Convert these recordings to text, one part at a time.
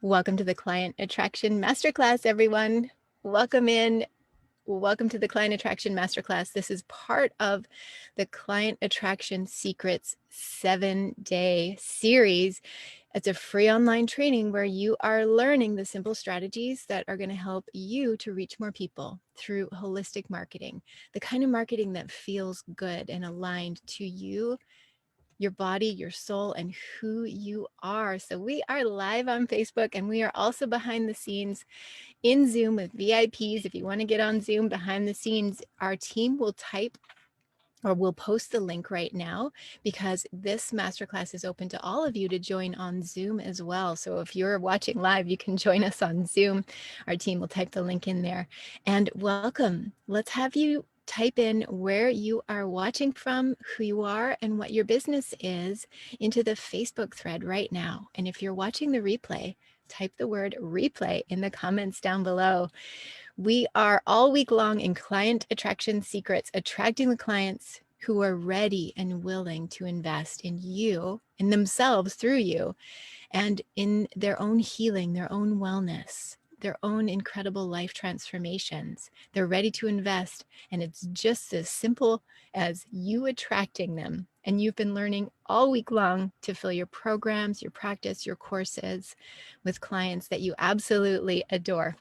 Welcome to the Client Attraction Masterclass, everyone. Welcome in. Welcome to the Client Attraction Masterclass. This is part of the Client Attraction Secrets 7-day series. It's a free online training where you are learning the simple strategies that are going to help you to reach more people through holistic marketing, the kind of marketing that feels good and aligned to you, your body, your soul, and who you are. So we are live on Facebook, and we are also behind the scenes in Zoom with VIPs. If you want to get on Zoom behind the scenes, our team will type or we'll post the link right now, because this masterclass is open to all of you to join on Zoom as well. So if you're watching live, you can join us on Zoom. Our team will type the link in there. And welcome. Let's have you type in where you are watching from, who you are, and what your business is into the Facebook thread right now. And if you're watching the replay, type the word replay in the comments down below. We are all week long in Client Attraction Secrets, attracting the clients who are ready and willing to invest in you, in themselves through you, and in their own healing, their own wellness, their own incredible life transformations. They're ready to invest, and it's just as simple as you attracting them. And you've been learning all week long to fill your programs, your practice, your courses with clients that you absolutely adore.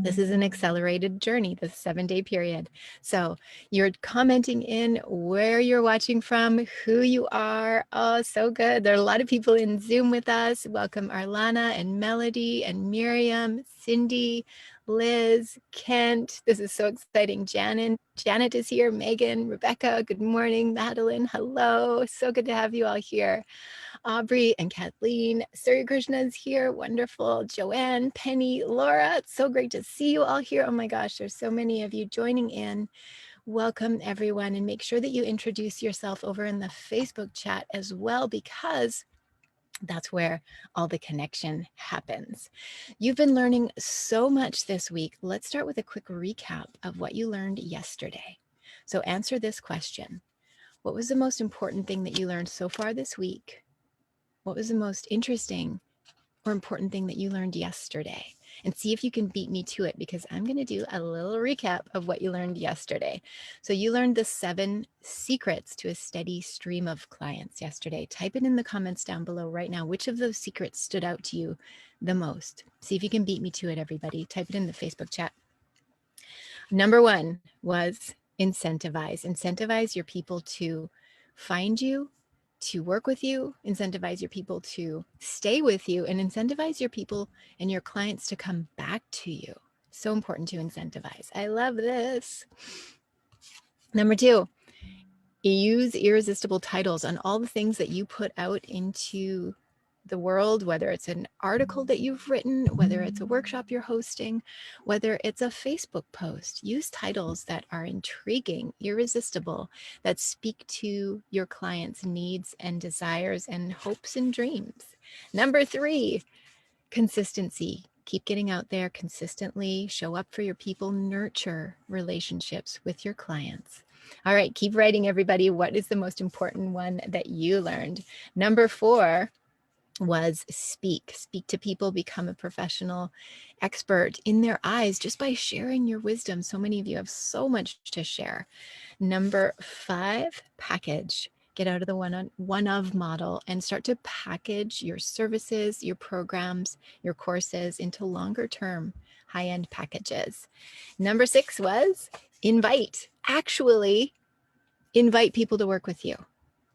This is an accelerated journey, this 7-day period. So you're commenting in where you're watching from, who you are. Oh, so good. There are a lot of people in Zoom with us. Welcome Arlana and Melody and Miriam, Cindy, Liz, Kent. This is so exciting. Janet is here. Megan, Rebecca, good morning. Madeline, hello. So good to have you all here. Aubrey and Kathleen, Surya Krishna is here. Wonderful. Joanne, Penny, Laura. It's so great to see you all here. Oh my gosh, there's so many of you joining in. Welcome everyone, and make sure that you introduce yourself over in the Facebook chat as well, because that's where all the connection happens. You've been learning so much this week. Let's start with a quick recap of what you learned yesterday. So answer this question. What was the most important thing that you learned so far this week? What was the most interesting or important thing that you learned yesterday? And see if you can beat me to it, because I'm going to do a little recap of what you learned yesterday. So you learned the 7 secrets to a steady stream of clients yesterday. Type it in the comments down below right now. Which of those secrets stood out to you the most? See if you can beat me to it, everybody. Type it in the Facebook chat. Number 1 was incentivize. Incentivize your people to find you, to work with you, incentivize your people to stay with you, and incentivize your people and your clients to come back to you. So important to incentivize. I love this. Number 2, use irresistible titles on all the things that you put out into the world, whether it's an article that you've written, whether it's a workshop you're hosting, whether it's a Facebook post. Use titles that are intriguing, irresistible, that speak to your clients' needs and desires and hopes and dreams. Number 3, consistency. Keep getting out there consistently, show up for your people, nurture relationships with your clients. All right, keep writing, everybody. What is the most important one that you learned? Number 4 was speak to people, become a professional expert in their eyes just by sharing your wisdom. So many of you have so much to share. Number 5, package. Get out of the one of model and start to package your services, your programs, your courses into longer term high-end packages. Number 6 was invite. Actually invite people to work with you.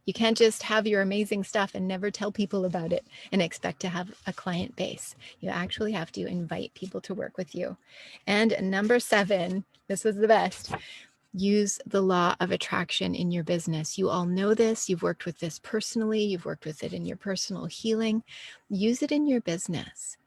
You can't just have your amazing stuff and never tell people about it and expect to have a client base. You actually have to invite people to work with you. And number 7, this was the best. Use the law of attraction in your business. You all know this. You've worked with this personally. You've worked with it in your personal healing. Use it in your business.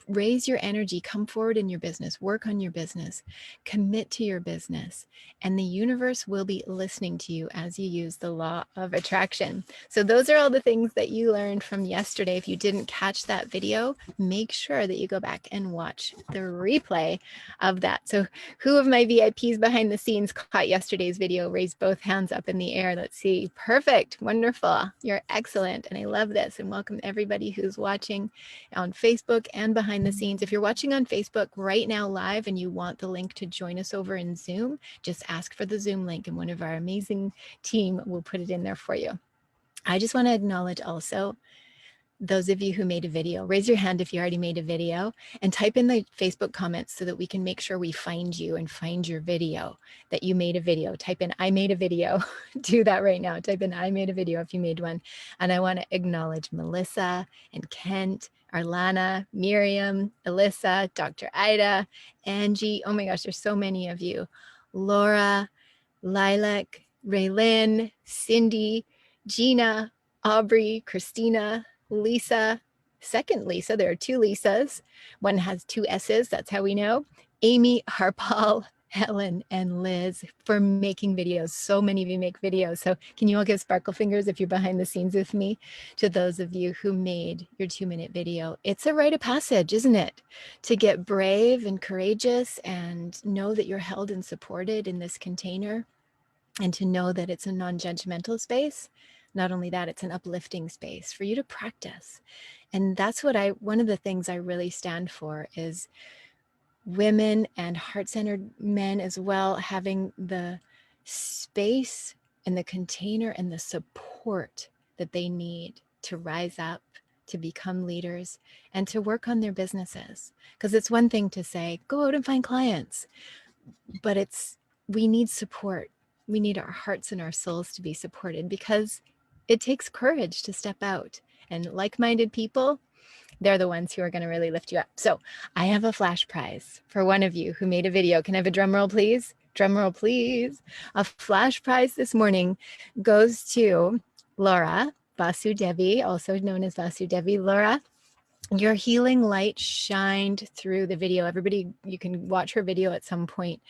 Raise your energy, come forward in your business, work on your business, commit to your business, and the universe will be listening to you as you use the law of attraction. So those are all the things that you learned from yesterday. If you didn't catch that video, make sure that you go back and watch the replay of that. So who of my VIPs behind the scenes caught yesterday's video? Raise both hands up in the air. Let's see. Perfect. Wonderful. You're excellent. And I love this. And welcome everybody who's watching on Facebook and and behind the scenes. If you're watching on Facebook right now live and you want the link to join us over in Zoom, just ask for the Zoom link and one of our amazing team will put it in there for you. I just want to acknowledge also those of you who made a video. Raise your hand if you already made a video and type in the Facebook comments so that we can make sure we find you and find your video, that you made a video. Type in, I made a video. Do that right now. Type in, I made a video if you made one. And I want to acknowledge Melissa and Kent, Arlana, Miriam, Alyssa, Dr. Ida, Angie. Oh my gosh, there's so many of you. Laura, Lilac, Raylyn, Cindy, Gina, Aubrey, Christina, Lisa, second Lisa, there are two Lisas. One has two S's, that's how we know. Amy, Harpal, Helen, and Liz for making videos. So many of you make videos. So can you all give sparkle fingers if you're behind the scenes with me to those of you who made your 2-minute video? It's a rite of passage, isn't it? To get brave and courageous and know that you're held and supported in this container, and to know that it's a non-judgmental space. Not only that, it's an uplifting space for you to practice. And that's what one of the things I really stand for is women and heart-centered men as well, having the space and the container and the support that they need to rise up, to become leaders, and to work on their businesses. Because it's one thing to say, go out and find clients, but we need support. We need our hearts and our souls to be supported because it takes courage to step out. And like-minded people, they're the ones who are going to really lift you up. So I have a flash prize for one of you who made a video. Can I have a drum roll, please? Drum roll, please. A flash prize this morning goes to Laura Vasudevi, also known as Vasudevi. Laura, your healing light shined through the video. Everybody, you can watch her video at some point.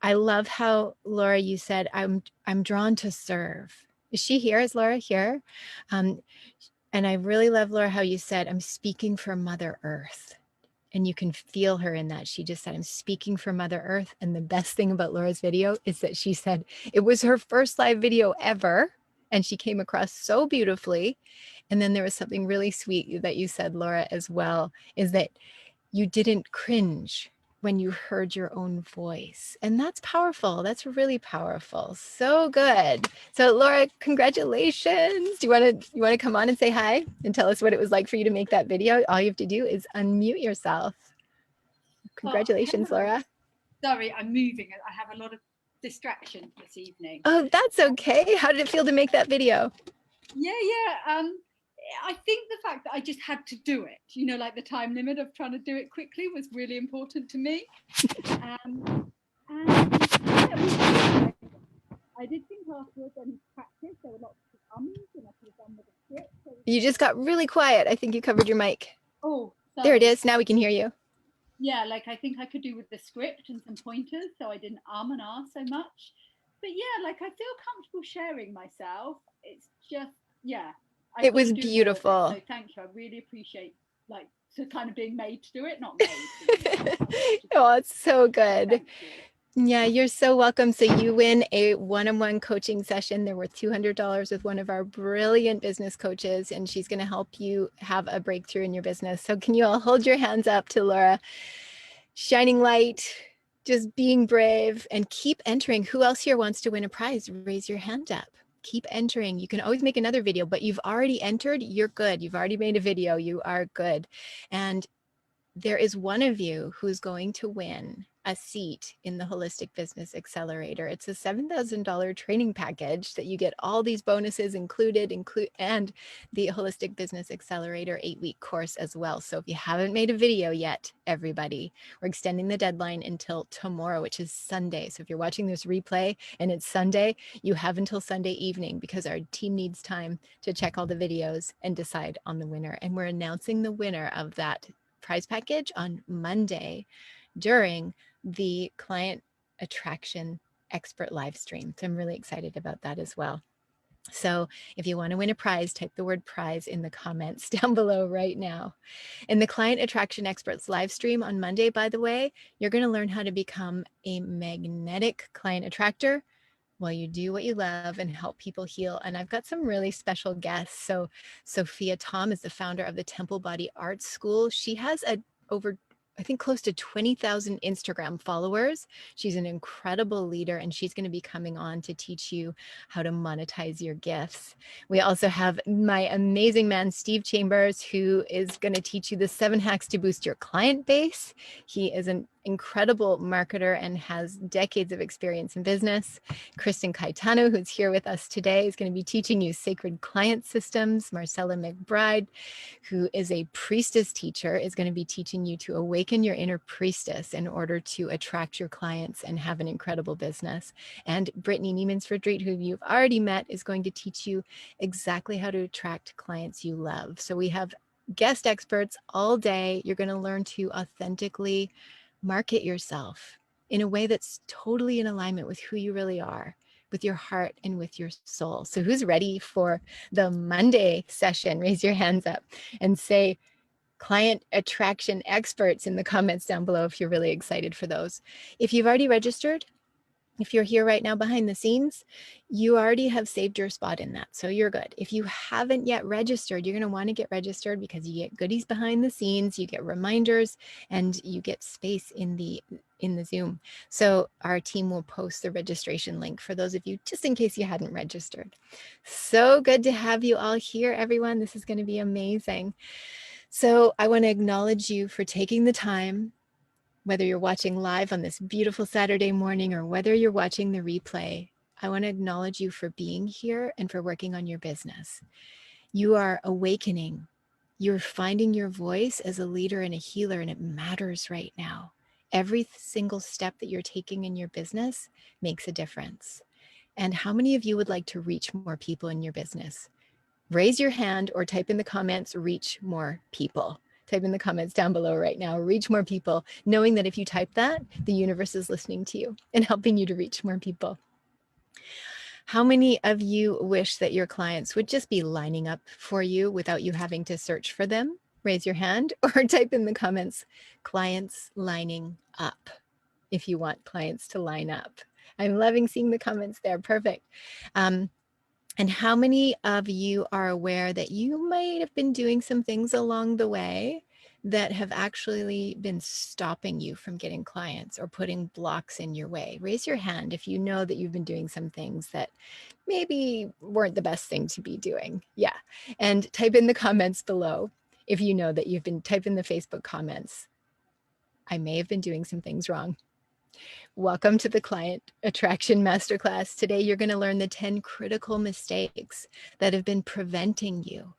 I love how, Laura, you said, I'm drawn to serve. Is she here? Is Laura here? And I really love, Laura, how you said, I'm speaking for Mother Earth. And you can feel her in that. She just said, I'm speaking for Mother Earth. And the best thing about Laura's video is that she said it was her first live video ever. And she came across so beautifully. And then there was something really sweet that you said, Laura, as well, is that you didn't cringe when you heard your own voice. And that's powerful. That's really powerful. So good. So Laura, congratulations. Do you want to come on and say hi and tell us what it was like for you to make that video? All you have to do is unmute yourself. Congratulations, Laura. Sorry, I'm moving. I have a lot of distraction this evening. Oh, that's okay. How did it feel to make that video? Yeah. I think the fact that I just had to do it, you know, like the time limit of trying to do it quickly was really important to me. And yeah, I did think afterwards I need to practice. There were lots of ums and I could have done with a script. You just got really quiet. I think you covered your mic. Oh, sorry. There it is. Now we can hear you. Yeah, like I think I could do with the script and some pointers so I didn't and so much. But yeah, like I feel comfortable sharing myself. It's just, yeah. It was beautiful. So thank you. I really appreciate like to kind of being made to do it, not made. Oh, it's so good. Yeah, you're so welcome. So you win a one-on-one coaching session. They're worth $200 with one of our brilliant business coaches, and she's going to help you have a breakthrough in your business. So can you all hold your hands up to Laura? Shining light, just being brave, and keep entering. Who else here wants to win a prize? Raise your hand up. Keep entering. You can always make another video, but you've already entered. You're good. You've already made a video. You are good. And there is one of you who's going to win a seat in the Holistic Business Accelerator. It's a $7,000 training package that you get all these bonuses included, and the Holistic Business Accelerator 8-week course as well. So if you haven't made a video yet, everybody, we're extending the deadline until tomorrow, which is Sunday. So if you're watching this replay and it's Sunday, you have until Sunday evening because our team needs time to check all the videos and decide on the winner. And we're announcing the winner of that prize package on Monday during the client attraction expert live stream. So I'm really excited about that as well. So if you want to win a prize, type the word prize in the comments down below right now. In the client attraction experts live stream on Monday, by the way, you're going to learn how to become a magnetic client attractor while you do what you love and help people heal. And I've got some really special guests. So Sophia Tom is the founder of the Temple Body Art School. She has over, I think, close to 20,000 Instagram followers. She's an incredible leader, and she's going to be coming on to teach you how to monetize your gifts. We also have my amazing man, Steve Chambers, who is going to teach you the 7 hacks to boost your client base. He is an incredible marketer and has decades of experience in business. Kristen Caetano, who's here with us today, is going to be teaching you sacred client systems. Marcella McBride, who is a priestess teacher, is going to be teaching you to awaken your inner priestess in order to attract your clients and have an incredible business. And Brittany Niemans-Verdriet, who you've already met, is going to teach you exactly how to attract clients you love. So we have guest experts all day. You're going to learn to authentically market yourself in a way that's totally in alignment with who you really are, with your heart and with your soul. So who's ready for the Monday session? Raise your hands up and say client attraction experts in the comments down below if you're really excited for those. If you've already registered, if you're here right now behind the scenes, you already have saved your spot in that. So you're good. If you haven't yet registered, you're going to want to get registered because you get goodies behind the scenes, you get reminders, and you get space in the Zoom. So our team will post the registration link for those of you, just in case you hadn't registered. So good to have you all here, everyone. This is going to be amazing. So I want to acknowledge you for taking the time, whether you're watching live on this beautiful Saturday morning or whether you're watching the replay. I want to acknowledge you for being here and for working on your business. You are awakening. You're finding your voice as a leader and a healer, and it matters right now. Every single step that you're taking in your business makes a difference. And how many of you would like to reach more people in your business? Raise your hand or type in the comments, reach more people. Type in the comments down below right now, reach more people, knowing that if you type that, the universe is listening to you and helping you to reach more people. How many of you wish that your clients would just be lining up for you without you having to search for them? Raise your hand or type in the comments, clients lining up, if you want clients to line up. I'm loving seeing the comments there. Perfect. And how many of you are aware that you might have been doing some things along the way that have actually been stopping you from getting clients or putting blocks in your way? Raise your hand if you know that you've been doing some things that maybe weren't the best thing to be doing. Yeah. And type in the comments below if you know that type in the Facebook comments. I may have been doing some things wrong. Welcome to the Client Attraction Masterclass. Today, you're going to learn the 10 critical mistakes that have been preventing you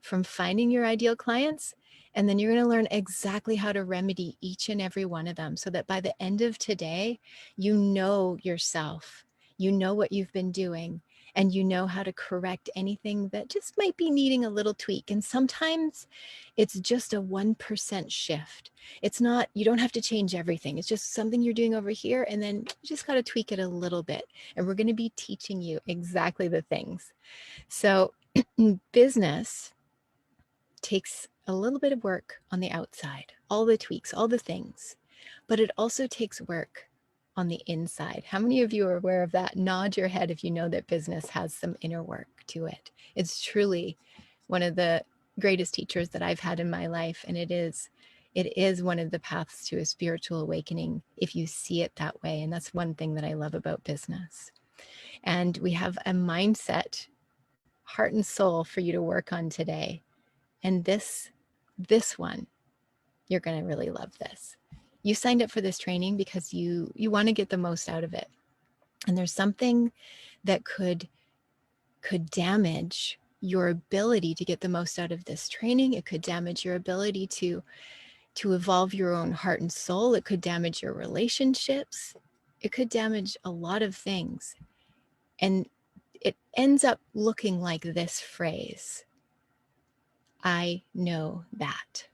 from finding your ideal clients. And then you're going to learn exactly how to remedy each and every one of them so that by the end of today, you know yourself, you know what you've been doing, and you know how to correct anything that just might be needing a little tweak. And sometimes it's just a 1% shift. It's not, you don't have to change everything. It's just something you're doing over here, and then you just got to tweak it a little bit. And we're going to be teaching you exactly the things. So, business takes a little bit of work on the outside, all the tweaks, all the things, but it also takes work on the inside. How many of you are aware of that? Nod your head if you know that business has some inner work to it. It's truly one of the greatest teachers that I've had in my life, and it is one of the paths to a spiritual awakening if you see it that way. And that's one thing that I love about business. And we have a mindset, heart and soul for you to work on today. And this one, you're going to really love this. You signed up for this training because you want to get the most out of it. And there's something that could damage your ability to get the most out of this training. It could damage your ability to evolve your own heart and soul. It could damage your relationships. It could damage a lot of things. And it ends up looking like this phrase, I know that.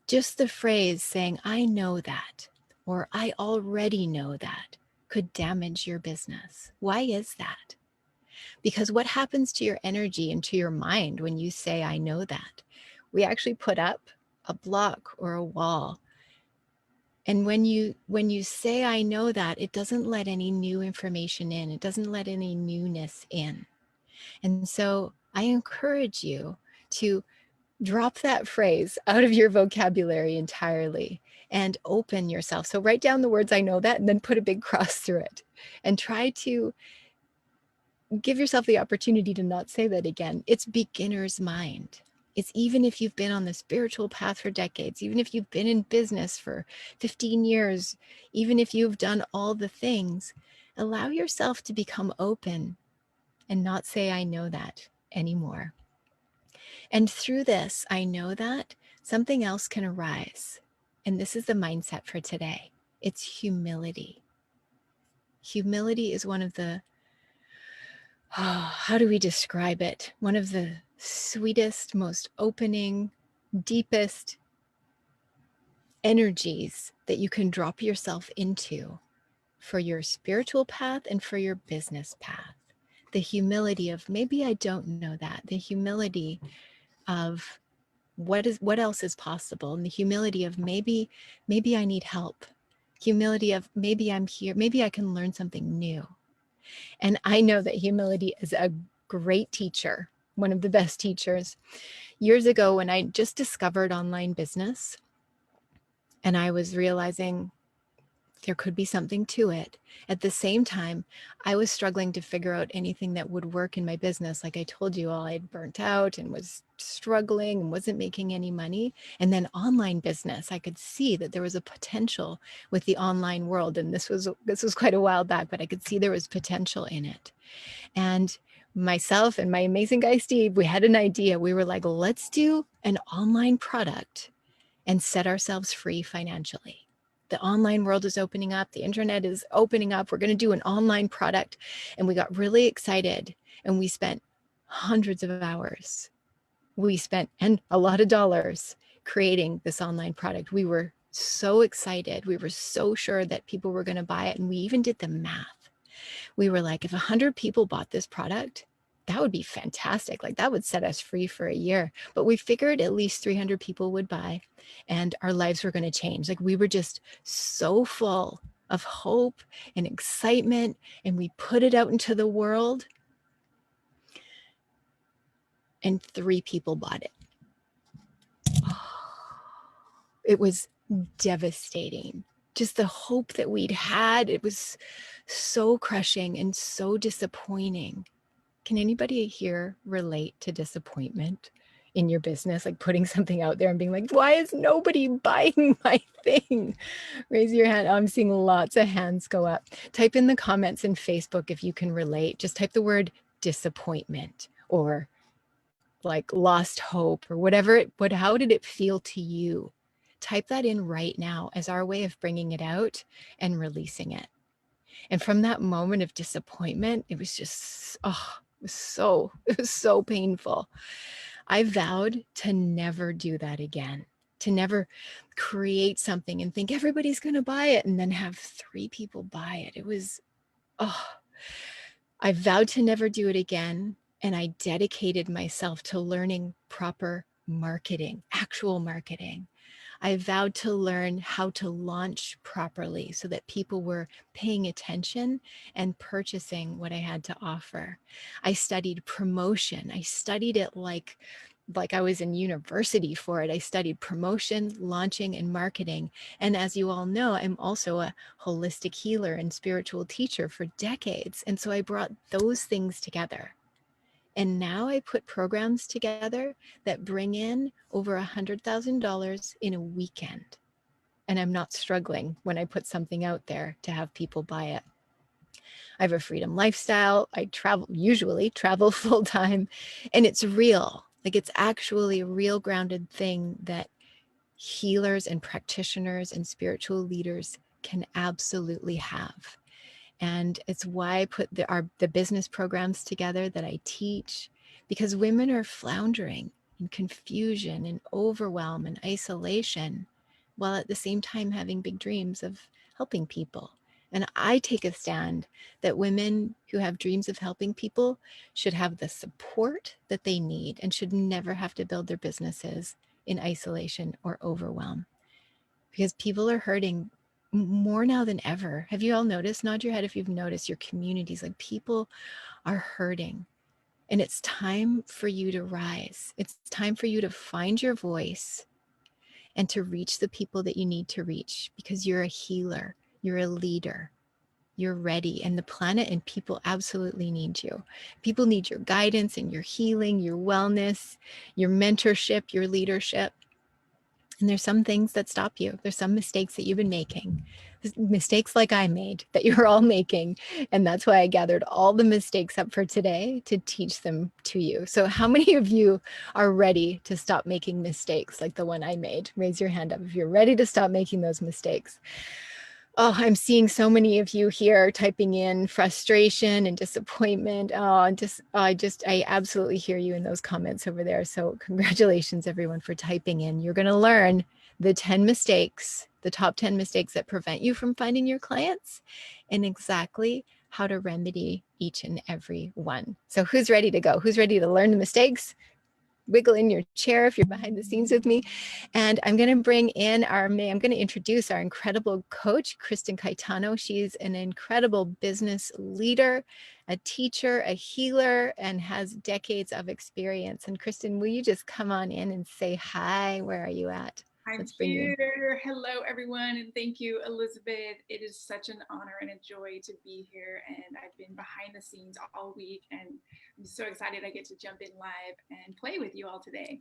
Just the phrase saying, I know that, or I already know that, could damage your business. Why is that? Because what happens to your energy and to your mind when you say, I know that? We actually put up a block or a wall And when you say I know that, it doesn't let any new information in. It doesn't let any newness in. And so I encourage you to drop that phrase out of your vocabulary entirely and open yourself. So write down the words I know that and then put a big cross through it and try to give yourself the opportunity to not say that again. It's beginner's mind. It's even if you've been on the spiritual path for decades, even if you've been in business for 15 years, even if you've done all the things, allow yourself to become open and not say, I know that anymore. And through this, I know that something else can arise. And this is the mindset for today. It's humility. Humility is one of the, how do we describe it? One of the sweetest, most opening, deepest energies that you can drop yourself into for your spiritual path and for your business path. The humility of maybe I don't know that. The humility of what else is possible, and the humility of maybe I need help. Humility of maybe I'm here, maybe I can learn something new. And I know that humility is a great teacher, one of the best teachers. Years ago, when I just discovered online business and I was realizing there could be something to it. At the same time, I was struggling to figure out anything that would work in my business. Like I told you all, I'd burnt out and was struggling and wasn't making any money. And then online business, I could see that there was a potential with the online world. And this was quite a while back, but I could see there was potential in it. And myself and my amazing guy Steve, we had an idea. We were like, let's do an online product and set ourselves free financially. The online world is opening up, the internet is opening up. We're going to do an online product. And we got really excited and we spent hundreds of hours. We spent and a lot of dollars creating this online product. We were so excited. We were so sure that people were going to buy it. And we even did the math. We were like, if 100 people bought this product, that would be fantastic. Like that would set us free for a year. But we figured at least 300 people would buy and our lives were going to change. Like we were just so full of hope and excitement, and we put it out into the world and 3 people bought it. It was devastating. Just the hope that we'd had, it was so crushing and so disappointing. Can anybody here relate to disappointment in your business? Like putting something out there and being like, why is nobody buying my thing? Raise your hand. Oh, I'm seeing lots of hands go up. Type in the comments in Facebook if you can relate. Just type the word disappointment or like lost hope or whatever. How did it feel to you? Type that in right now as our way of bringing it out and releasing it. And from that moment of disappointment, it was just, it was so painful. I vowed to never do that again, to never create something and think everybody's going to buy it and then have 3 people buy it. It was, I vowed to never do it again. And I dedicated myself to learning proper marketing, actual marketing. I vowed to learn how to launch properly so that people were paying attention and purchasing what I had to offer. I studied promotion. I studied it like I was in university for it. I studied promotion, launching, and marketing. And as you all know, I'm also a holistic healer and spiritual teacher for decades. And so I brought those things together. And now I put programs together that bring in over $100,000 in a weekend. And I'm not struggling when I put something out there to have people buy it. I have a freedom lifestyle. I usually travel full time, and it's real. Like it's actually a real grounded thing that healers and practitioners and spiritual leaders can absolutely have. And it's why I put the business programs together that I teach, because women are floundering in confusion and overwhelm and isolation, while at the same time having big dreams of helping people. And I take a stand that women who have dreams of helping people should have the support that they need and should never have to build their businesses in isolation or overwhelm, because people are hurting more now than ever. Have you all noticed? Nod your head if you've noticed your communities, like people are hurting. And it's time for you to rise. It's time for you to find your voice and to reach the people that you need to reach, because you're a healer, you're a leader, you're ready, and the planet and people absolutely need you. People need your guidance and your healing, your wellness, your mentorship, your leadership. And there's some things that stop you. There's some mistakes that you've been making, mistakes like I made that you're all making. And that's why I gathered all the mistakes up for today to teach them to you. So, how many of you are ready to stop making mistakes like the one I made? Raise your hand up if you're ready to stop making those mistakes. Oh, I'm seeing so many of you here typing in frustration and disappointment. I absolutely hear you in those comments over there. So congratulations everyone for typing in. You're going to learn the 10 mistakes, the top 10 mistakes that prevent you from finding your clients, and exactly how to remedy each and every one. So who's ready to go? Who's ready to learn the mistakes? Wiggle in your chair if you're behind the scenes with me. And I'm going to I'm going to introduce our incredible coach, Kristen Caetano. She's an incredible business leader, a teacher, a healer, and has decades of experience. And Kristen, will you just come on in and say hi? Where are you at? I'm Let's bring you in. here. Hello, everyone, and thank you, Elizabeth. It is such an honor and a joy to be here, and I've been behind the scenes all week, and I'm so excited I get to jump in live and play with you all today.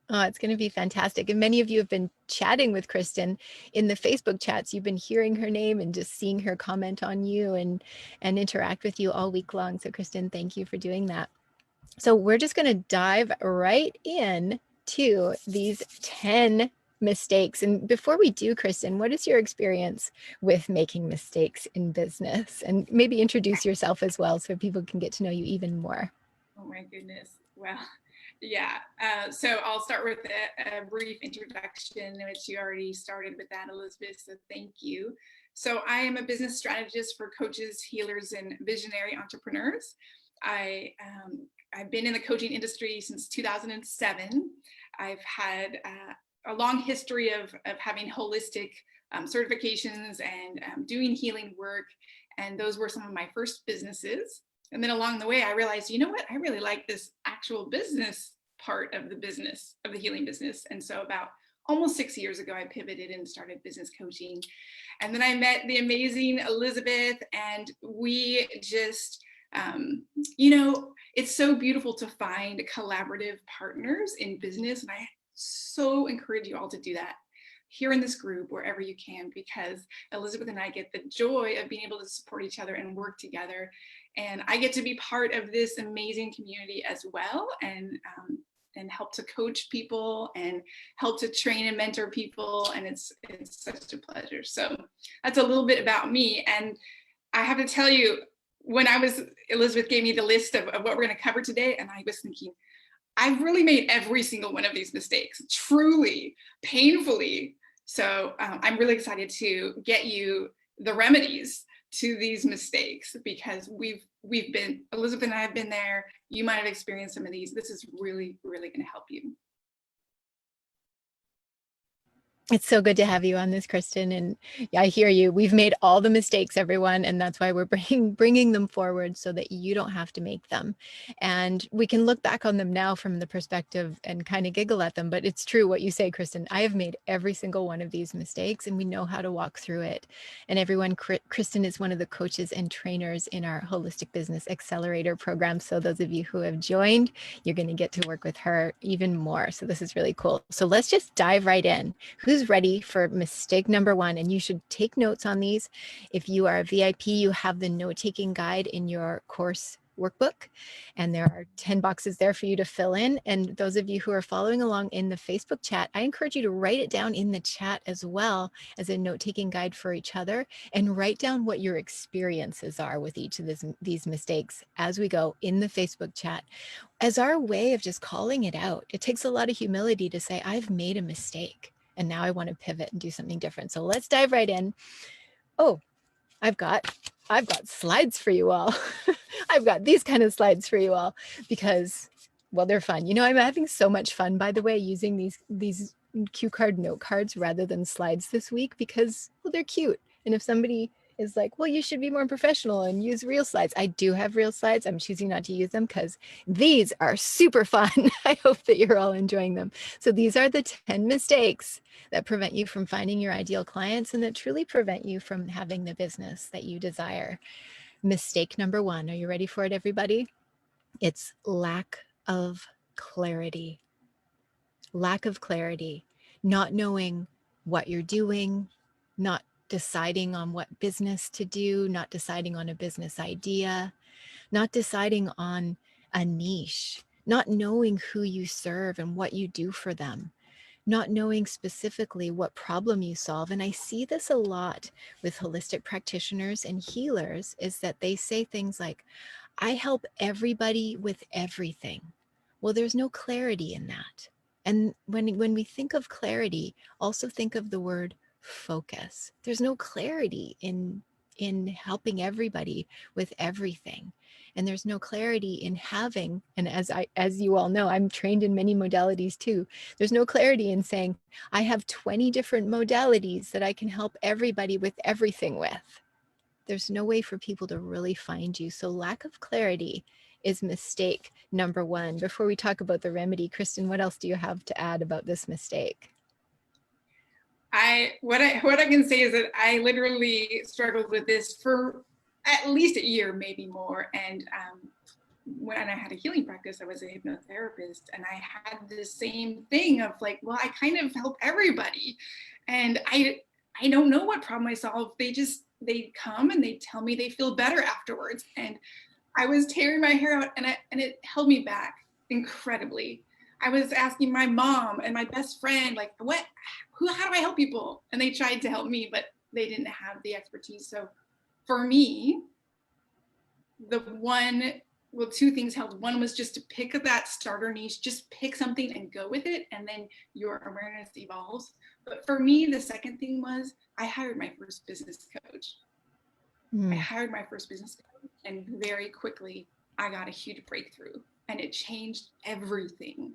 Oh, it's going to be fantastic. And many of you have been chatting with Kristen in the Facebook chats. You've been hearing her name and just seeing her comment on you and interact with you all week long. So Kristen, thank you for doing that. So we're just going to dive right in to these 10 mistakes. And before we do, Kristen, what is your experience with making mistakes in business? And maybe introduce yourself as well so people can get to know you even more. Oh my goodness. Well, yeah. So I'll start with a brief introduction, which you already started with that, Elizabeth. So thank you. So I am a business strategist for coaches, healers, and visionary entrepreneurs. I've been in the coaching industry since 2007. I've had a long history of having holistic certifications and doing healing work. And those were some of my first businesses. And then along the way, I realized, you know what? I really like this actual business part of the business, of the healing business. And so about almost 6 years ago, I pivoted and started business coaching. And then I met the amazing Elizabeth, and we just, it's so beautiful to find collaborative partners in business. And I so encourage you all to do that here in this group, wherever you can, because Elizabeth and I get the joy of being able to support each other and work together. And I get to be part of this amazing community as well, and help to coach people and help to train and mentor people. And it's such a pleasure. So that's a little bit about me. And I have to tell you, when Elizabeth gave me the list of what we're going to cover today, and I was thinking, I've really made every single one of these mistakes, truly, painfully. So I'm really excited to get you the remedies to these mistakes, because Elizabeth and I have been there. You might have experienced some of these. This is really, really going to help you. It's so good to have you on this, Kristen. And yeah, I hear you. We've made all the mistakes, everyone. And that's why we're bringing them forward so that you don't have to make them. And we can look back on them now from the perspective and kind of giggle at them. But it's true what you say, Kristen. I have made every single one of these mistakes, and we know how to walk through it. And everyone, Kristen is one of the coaches and trainers in our Holistic Business Accelerator program. So those of you who have joined, you're going to get to work with her even more. So this is really cool. So let's just dive right in. Who's ready for mistake number 1? And you should take notes on these. If you are a VIP, you have the note-taking guide in your course workbook, and there are 10 boxes there for you to fill in. And those of you who are following along in the Facebook chat, I encourage you to write it down in the chat as well as a note-taking guide for each other, and write down what your experiences are with each of these mistakes as we go in the Facebook chat, as our way of just calling it out. It takes a lot of humility to say, I've made a mistake, and now I want to pivot and do something different. So let's dive right in. Oh, I've got slides for you all. I've got these kind of slides for you all, because Well, they're fun. I'm having so much fun, by the way, using these cue card note cards rather than slides this week because, well, they're cute. And if somebody is like, well, you should be more professional and use real slides. I do have real slides. I'm choosing not to use them because these are super fun. I hope that you're all enjoying them. So these are the 10 mistakes that prevent you from finding your ideal clients and that truly prevent you from having the business that you desire. Mistake number 1. Are you ready for it, everybody? It's lack of clarity. Lack of clarity, not knowing what you're doing, not deciding on what business to do, not deciding on a business idea, not deciding on a niche, not knowing who you serve and what you do for them, not knowing specifically what problem you solve. And I see this a lot with holistic practitioners and healers is that they say things like, I help everybody with everything. Well, there's no clarity in that. And when we think of clarity, also think of the word focus. There's no clarity in helping everybody with everything. And there's no clarity in having, and as you all know, I'm trained in many modalities too. There's no clarity in saying, I have 20 different modalities that I can help everybody with everything with. There's no way for people to really find you. So lack of clarity is mistake number 1. Before we talk about the remedy, Kristen, what else do you have to add about this mistake? What I can say is that I literally struggled with this for at least a year, maybe more. And when I had a healing practice, I was a hypnotherapist, and I had the same thing of like, well, I kind of help everybody, and I don't know what problem I solve. They come and they tell me they feel better afterwards, and I was tearing my hair out, and it held me back incredibly. I was asking my mom and my best friend, like, how do I help people? And they tried to help me, but they didn't have the expertise. So for me, two things helped. One was just to pick that starter niche, just pick something and go with it, and then your awareness evolves. But for me, the second thing was I hired my first business coach. I hired my first business coach, and very quickly I got a huge breakthrough, and it changed everything.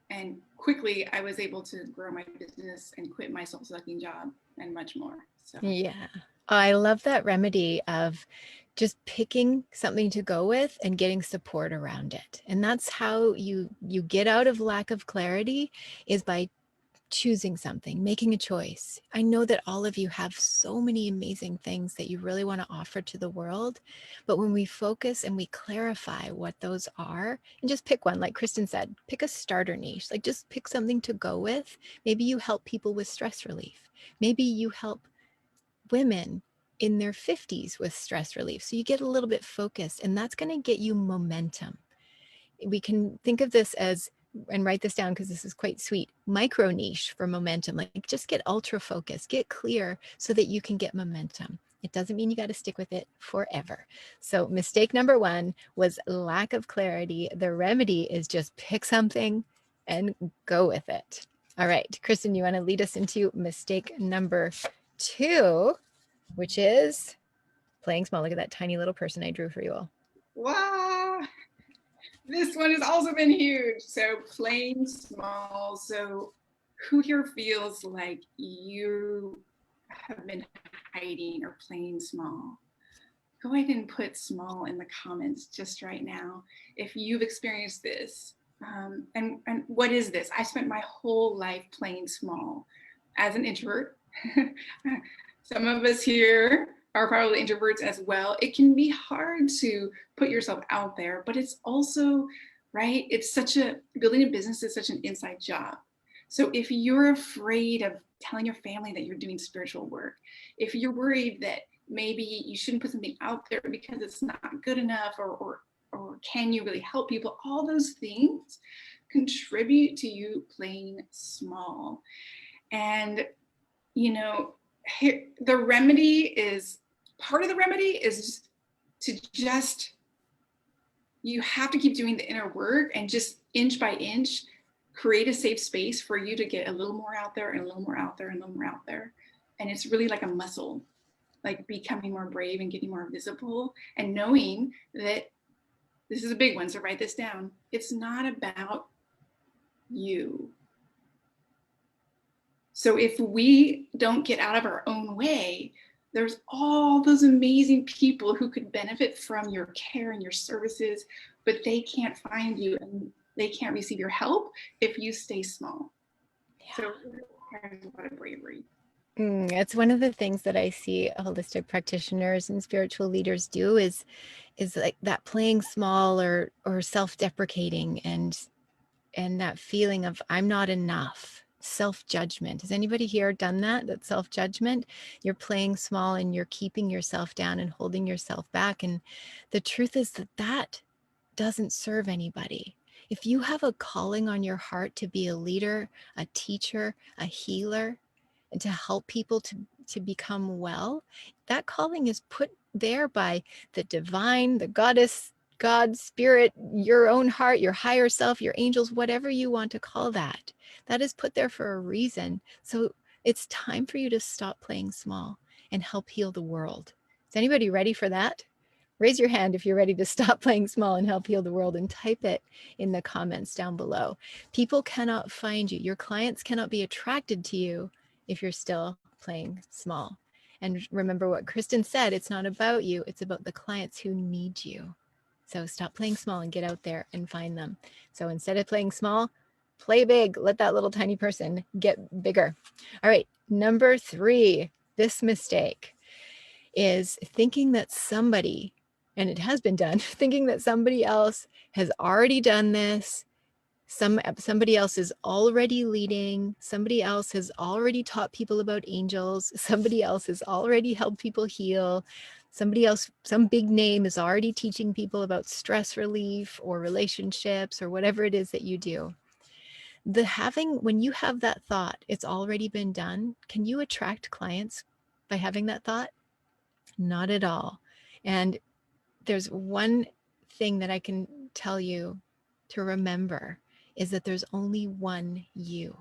And quickly I was able to grow my business and quit my soul-sucking job and much more. So Yeah. I love that remedy of just picking something to go with and getting support around it. And that's how you get out of lack of clarity, is by choosing something, making a choice. I know that all of you have so many amazing things that you really want to offer to the world. But when we focus and we clarify what those are and just pick one, like Kristen said, pick a starter niche, like just pick something to go with. Maybe you help people with stress relief. Maybe you help women in their 50s with stress relief. So you get a little bit focused, and that's going to get you momentum. We can think of this as, and write this down because this is quite sweet, micro niche for momentum. Like just get ultra focused, get clear so that you can get momentum. It doesn't mean you got to stick with it forever. So mistake number 1 was lack of clarity. The remedy is just pick something and go with it. All right, Kristen, you want to lead us into mistake number 2, which is playing small. Look at that tiny little person I drew for you all. wow, this one has also been huge. So playing small. So who here feels like you have been hiding or playing small? Go ahead and put small in the comments just right now if you've experienced this. And what is this? I spent my whole life playing small as an introvert. Some of us here are probably introverts as well. It can be hard to put yourself out there, but it's also, right? Building a business is such an inside job. So if you're afraid of telling your family that you're doing spiritual work, if you're worried that maybe you shouldn't put something out there because it's not good enough, or can you really help people, all those things contribute to you playing small. And the remedy is, part of the remedy is to just, you have to keep doing the inner work and just inch by inch create a safe space for you to get a little more out there and a little more out there and a little more out there. And it's really like a muscle, like becoming more brave and getting more visible and knowing that This is a big one, so write this down. It's not about you. So if we don't get out of our own way, there's all those amazing people who could benefit from your care and your services, but they can't find you and they can't receive your help if you stay small. Yeah. So it requires a lot of bravery. It's one of the things that I see holistic practitioners and spiritual leaders do is like that playing small or self-deprecating and that feeling of I'm not enough, self-judgment. Has anybody here done that? That self-judgment? You're playing small and you're keeping yourself down and holding yourself back. And the truth is that doesn't serve anybody. If you have a calling on your heart to be a leader, a teacher, a healer, and to help people to become well, that calling is put there by the divine, the goddess, God, spirit, your own heart, your higher self, your angels, whatever you want to call that. That is put there for a reason. So it's time for you to stop playing small and help heal the world. Is anybody ready for that? Raise your hand if you're ready to stop playing small and help heal the world, and type it in the comments down below. People cannot find you. Your clients cannot be attracted to you if you're still playing small. And remember what Kristen said, it's not about you, it's about the clients who need you. So stop playing small and get out there and find them. So instead of playing small, play big. Let that little tiny person get bigger. All right, number 3, this mistake is thinking that somebody, and it has been done, thinking that somebody else has already done this. Somebody else is already leading. Somebody else has already taught people about angels. Somebody else has already helped people heal. Somebody else, some big name is already teaching people about stress relief or relationships or whatever it is that you do. When you have that thought, it's already been done. Can you attract clients by having that thought? Not at all. And there's one thing that I can tell you to remember is that there's only one you.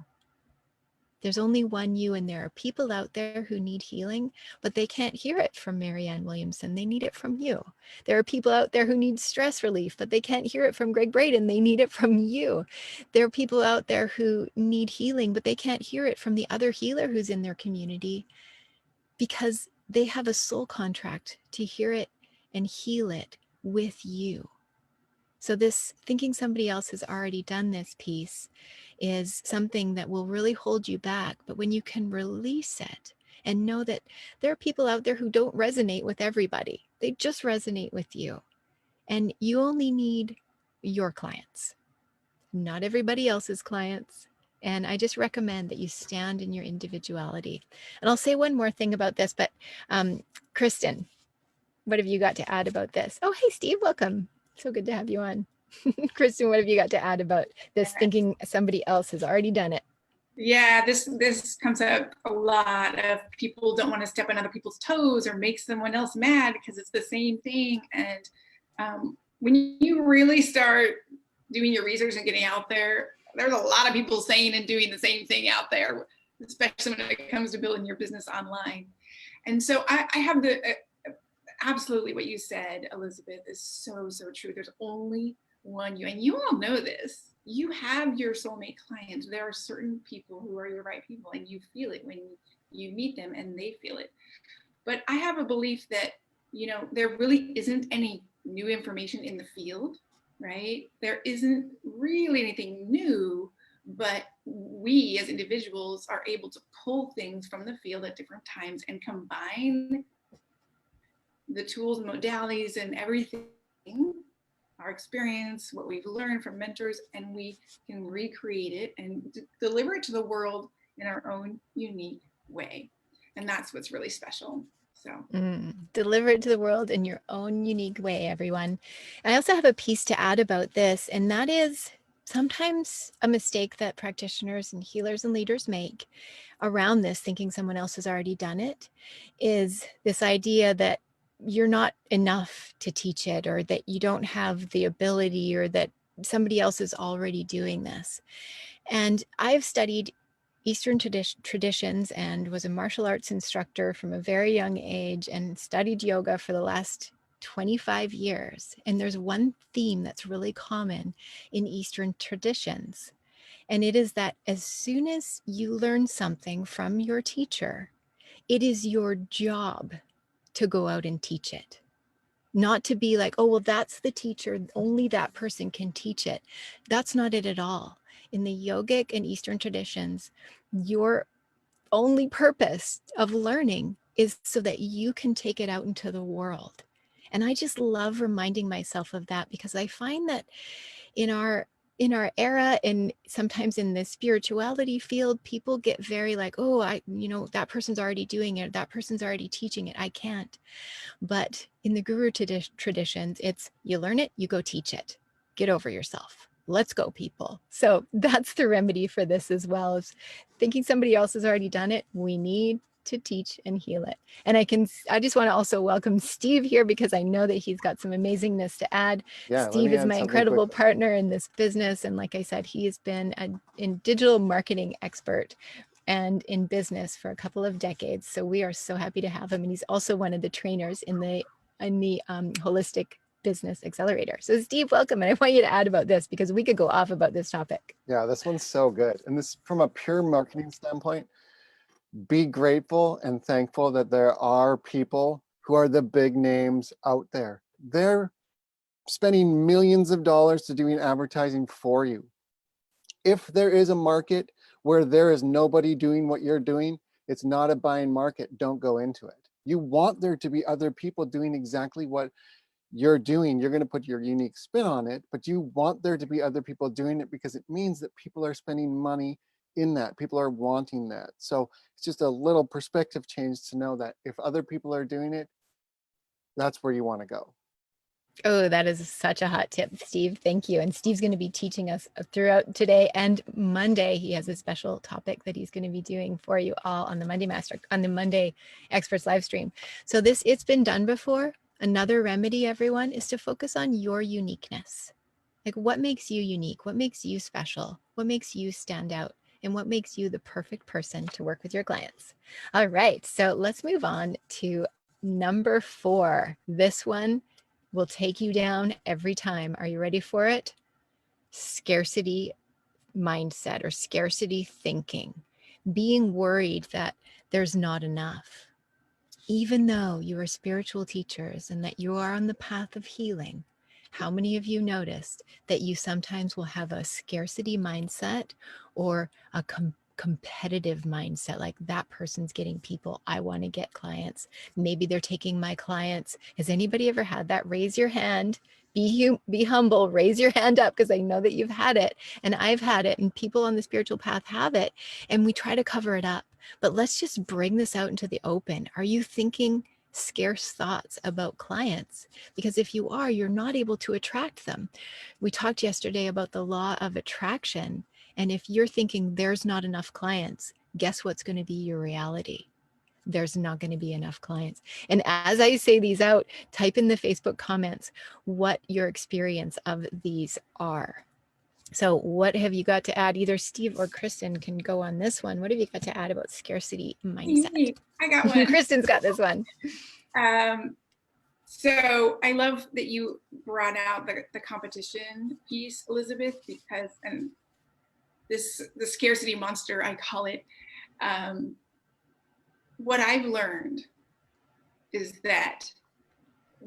There's only one you, and there are people out there who need healing, but they can't hear it from Marianne Williamson. They need it from you. There are people out there who need stress relief, but they can't hear it from Greg Braden. They need it from you. There are people out there who need healing, but they can't hear it from the other healer who's in their community, because they have a soul contract to hear it and heal it with you. So this thinking somebody else has already done this piece is something that will really hold you back. But when you can release it and know that there are people out there who don't resonate with everybody, they just resonate with you. And you only need your clients, not everybody else's clients. And I just recommend that you stand in your individuality. And I'll say one more thing about this, but Kristen, what have you got to add about this? Oh, hey, Steve, welcome. So good to have you on. Kristen, what have you got to add about this, thinking somebody else has already done it? Yeah, this comes up a lot of people don't want to step on other people's toes or make someone else mad because it's the same thing. And when you really start doing your research and getting out there, there's a lot of people saying and doing the same thing out there, especially when it comes to building your business online. And so I have absolutely what you said, Elizabeth, is so true. There's only one you, and you all know this. You have your soulmate clients. There are certain people who are your right people, and you feel it when you meet them and they feel it. But I have a belief that, there really isn't any new information in the field, right? There isn't really anything new, but we as individuals are able to pull things from the field at different times and combine the tools and modalities and everything, our experience, what we've learned from mentors, and we can recreate it and deliver it to the world in our own unique way. And that's what's really special. So Deliver it to the world in your own unique way, everyone. I also have a piece to add about this, and that is sometimes a mistake that practitioners and healers and leaders make around this, thinking someone else has already done it, is this idea that you're not enough to teach it, or that you don't have the ability, or that somebody else is already doing this. And I've studied Eastern traditions and was a martial arts instructor from a very young age and studied yoga for the last 25 years. And there's one theme that's really common in Eastern traditions. And it is that as soon as you learn something from your teacher, it is your job to go out and teach it. Not to be like, oh, well, that's the teacher, only that person can teach it. That's not it at all. In the yogic and Eastern traditions, your only purpose of learning is so that you can take it out into the world. And I just love reminding myself of that, because I find that in our era, and sometimes in the spirituality field, people get very like, oh, that person's already doing it, that person's already teaching it, I can't. But in the guru traditions, it's you learn it, you go teach it. Get over yourself. Let's go, people. So that's the remedy for this as well, is thinking somebody else has already done it. We need to teach and heal it. And I just want to also welcome Steve here, because I know that he's got some amazingness to add. Yeah, let Steve me is add my something incredible quickly. partner in this business. And like I said, he has been a digital marketing expert and in business for a couple of decades. So we are so happy to have him. And he's also one of the trainers in the Holistic Business Accelerator. So Steve, welcome. And I want you to add about this, because we could go off about this topic. Yeah, this one's so good. And this, from a pure marketing standpoint, be grateful and thankful that there are people who are the big names out there. They're spending millions of dollars to doing advertising for you. If there is a market where there is nobody doing what you're doing, it's not a buying market. Don't go into it. You want there to be other people doing exactly what you're doing. You're going to put your unique spin on it, but you want there to be other people doing it, because it means that people are spending money in that. People are wanting that. So it's just a little perspective change to know that if other people are doing it, that's where you want to go. Oh, that is such a hot tip, Steve. Thank you. And Steve's going to be teaching us throughout today and Monday. He has a special topic that he's going to be doing for you all on the Monday Experts live stream. So it's been done before. Another remedy, everyone, is to focus on your uniqueness. Like, what makes you unique? What makes you special? What makes you stand out? And what makes you the perfect person to work with your clients? All right. So let's move on to number 4. This one will take you down every time. Are you ready for it? Scarcity mindset or scarcity thinking. Being worried that there's not enough. Even though you are spiritual teachers and that you are on the path of healing, how many of you noticed that you sometimes will have a scarcity mindset or a competitive mindset, like that person's getting people, I want to get clients, maybe they're taking my clients? Has anybody ever had that? Raise your hand. Be humble, raise your hand up, because I know that you've had it, and I've had it, and people on the spiritual path have it, and we try to cover it up. But let's just bring this out into the open. Are you thinking scarce thoughts about clients? Because if you are, you're not able to attract them. We talked yesterday about the law of attraction. And if you're thinking there's not enough clients, guess what's going to be your reality? There's not going to be enough clients. And as I say these out, type in the Facebook comments what your experience of these are. So what have you got to add? Either Steve or Kristen can go on this one. What have you got to add about scarcity mindset? I got one. Kristen's got this one. So I love that you brought out the competition piece, Elizabeth, because, and the scarcity monster, I call it. What I've learned is that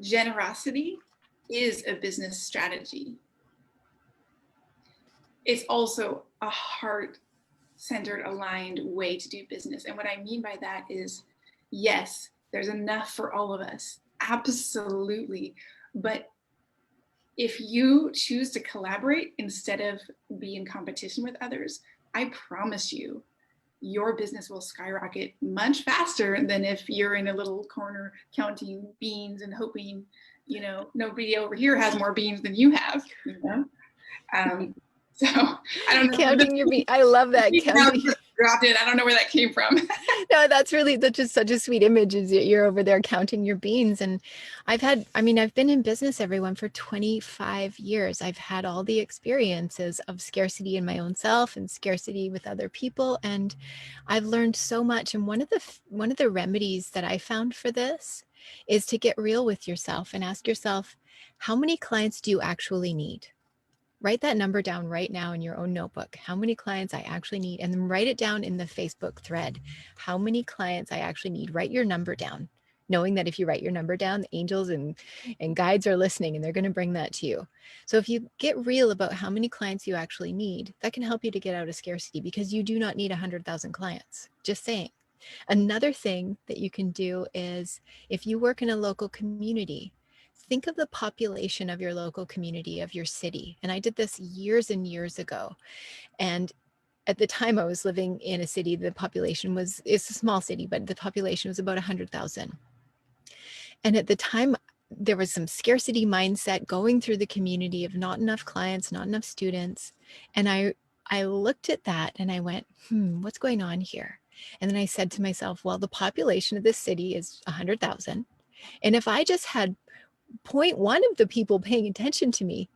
generosity is a business strategy. It's also a heart-centered, aligned way to do business. And what I mean by that is, yes, there's enough for all of us. Absolutely. But if you choose to collaborate instead of be in competition with others, I promise you, your business will skyrocket much faster than if you're in a little corner counting beans and hoping, nobody over here has more beans than you have, So I don't know. Counting your beans. I love that. Counting. dropped it. I don't know where that came from. No, that's just such a sweet image is you're over there counting your beans. And I've been in business, everyone, for 25 years. I've had all the experiences of scarcity in my own self and scarcity with other people. And I've learned so much. And one of the remedies that I found for this is to get real with yourself and ask yourself, how many clients do you actually need? Write that number down right now in your own notebook. How many clients I actually need, and then write it down in the Facebook thread. How many clients I actually need. Write your number down, knowing that if you write your number down, the angels and guides are listening and they're going to bring that to you. So if you get real about how many clients you actually need, that can help you to get out of scarcity, because you do not need 100,000 clients. Just saying. Another thing that you can do is, if you work in a local community, think of the population of your local community, of your city. And I did this years and years ago. And at the time I was living in a city, it's a small city, but the population was about 100,000. And at the time, there was some scarcity mindset going through the community of not enough clients, not enough students. And I looked at that and I went, what's going on here? And then I said to myself, well, the population of this city is 100,000. And if I just had 0.1 of the people paying attention to me,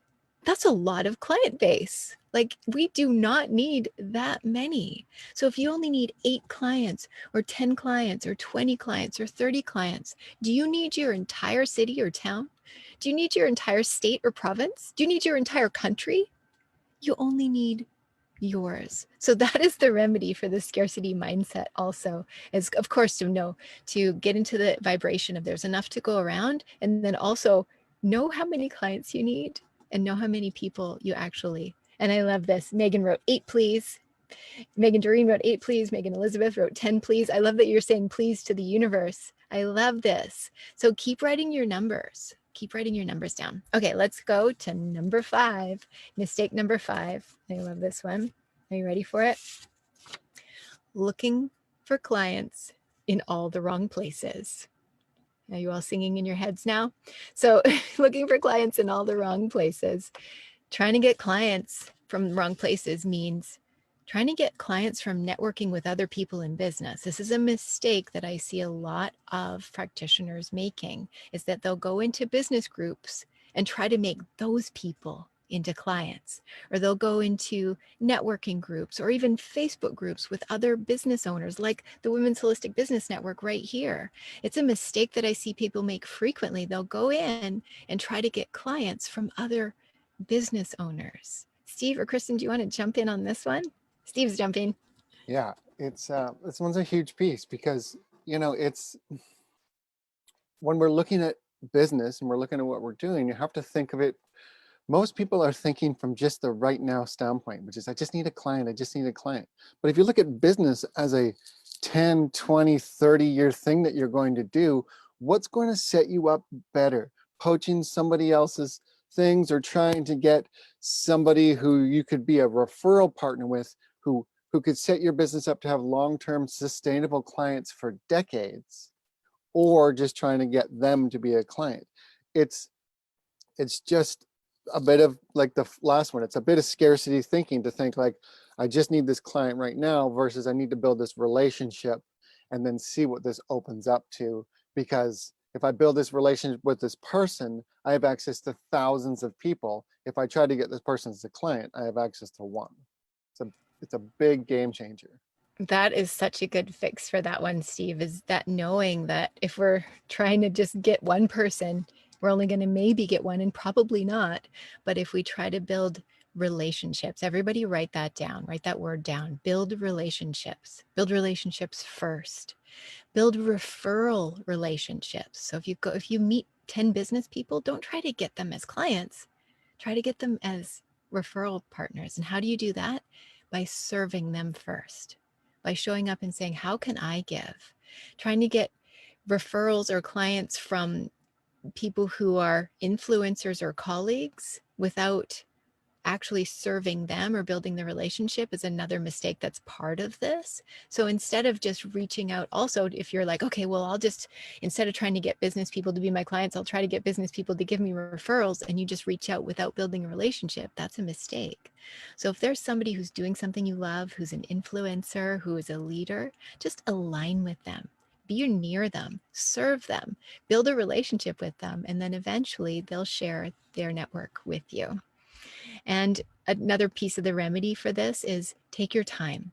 that's a lot of client base. Like, we do not need that many. So if you only need 8 clients or 10 clients or 20 clients or 30 clients, do you need your entire city or town? Do you need your entire state or province? Do you need your entire country? You only need yours. So that is the remedy for the scarcity mindset also, is of course to get into the vibration of there's enough to go around, and then also know how many clients you need and know how many people you actually. And I love this. Megan wrote 8, please. Megan Doreen wrote 8, please. Megan Elizabeth wrote 10, please. I love that you're saying please to the universe. I love this. So keep writing your numbers. Keep writing your numbers down. Okay, let's go to number 5. Mistake number 5. I love this one. Are you ready for it? Looking for clients in all the wrong places. Are you all singing in your heads now? So looking for clients in all the wrong places. Trying to get clients from wrong places means trying to get clients from networking with other people in business. This is a mistake that I see a lot of practitioners making, is that they'll go into business groups and try to make those people into clients, or they'll go into networking groups or even Facebook groups with other business owners, like the Women's Holistic Business Network right here. It's a mistake that I see people make frequently. They'll go in and try to get clients from other business owners. Steve or Kristen, do you want to jump in on this one? Steve's jumping. Yeah, it's this one's a huge piece, because it's when we're looking at business and we're looking at what we're doing, you have to think of it. Most people are thinking from just the right now standpoint, which is, I just need a client, I just need a client. But if you look at business as a 10, 20, 30-year thing that you're going to do, what's going to set you up better? Poaching somebody else's things, or trying to get somebody who you could be a referral partner with, who could set your business up to have long-term sustainable clients for decades, or just trying to get them to be a client. It's just a bit of, like the last one, it's a bit of scarcity thinking, to think like, I just need this client right now, versus I need to build this relationship and then see what this opens up to. Because if I build this relationship with this person, I have access to thousands of people. If I try to get this person as a client, I have access to one. It's a big game changer. That is such a good fix for that one, Steve, is that knowing that if we're trying to just get one person, we're only going to maybe get one, and probably not. But if we try to build relationships, everybody write that down, write that word down, build relationships first, build referral relationships. So if you meet 10 business people, don't try to get them as clients, try to get them as referral partners. And how do you do that? By serving them first, by showing up and saying, how can I give? Trying to get referrals or clients from people who are influencers or colleagues without actually serving them or building the relationship is another mistake that's part of this. So instead of just reaching out, also, if you're like, okay, well, I'll just, instead of trying to get business people to be my clients, I'll try to get business people to give me referrals, and you just reach out without building a relationship, that's a mistake. So if there's somebody who's doing something you love, who's an influencer, who is a leader, just align with them. Be near them, serve them, build a relationship with them, and then eventually they'll share their network with you. And another piece of the remedy for this is take your time,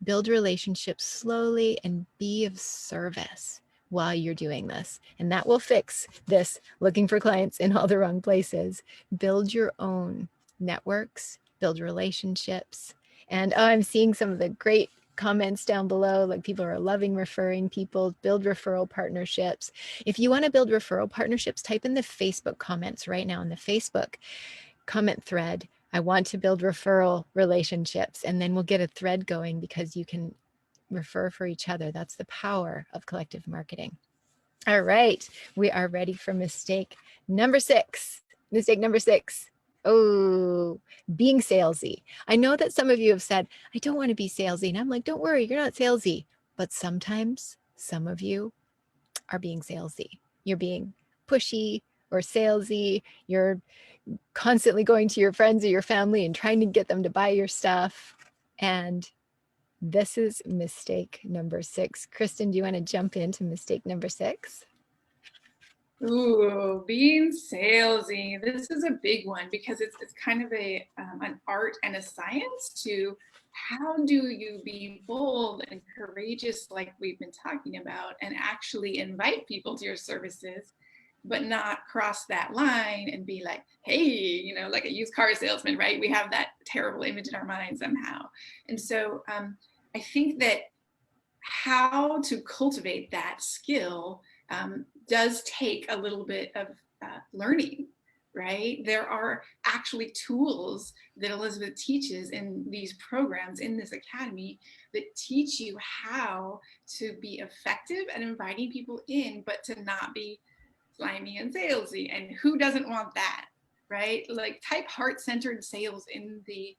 build relationships slowly, and be of service while you're doing this. And that will fix this looking for clients in all the wrong places. Build your own networks, build relationships. And I'm seeing some of the great comments down below, like people are loving referring people, build referral partnerships. If you want to build referral partnerships, type in the Facebook comments right now in the Facebook comment thread, I want to build referral relationships, and then we'll get a thread going because you can refer for each other. That's the power of collective marketing. All right, we are ready for mistake number 6. Mistake number 6. Oh, being salesy. I know that some of you have said, I don't want to be salesy. And I'm like, don't worry, you're not salesy. But sometimes some of you are being salesy. You're being pushy or salesy. You're constantly going to your friends or your family and trying to get them to buy your stuff. And this is mistake number 6. Kristen, do you want to jump into mistake number 6? Ooh, being salesy. This is a big one because it's kind of an art and a science to how do you be bold and courageous, like we've been talking about, and actually invite people to your services, but not cross that line and be like, hey, you know, like a used car salesman, right? We have that terrible image in our mind somehow. And so I think that how to cultivate that skill does take a little bit of learning, right? There are actually tools that Elizabeth teaches in these programs in this academy that teach you how to be effective at inviting people in, but to not be slimy and salesy. And who doesn't want that, right? Like type heart-centered sales in the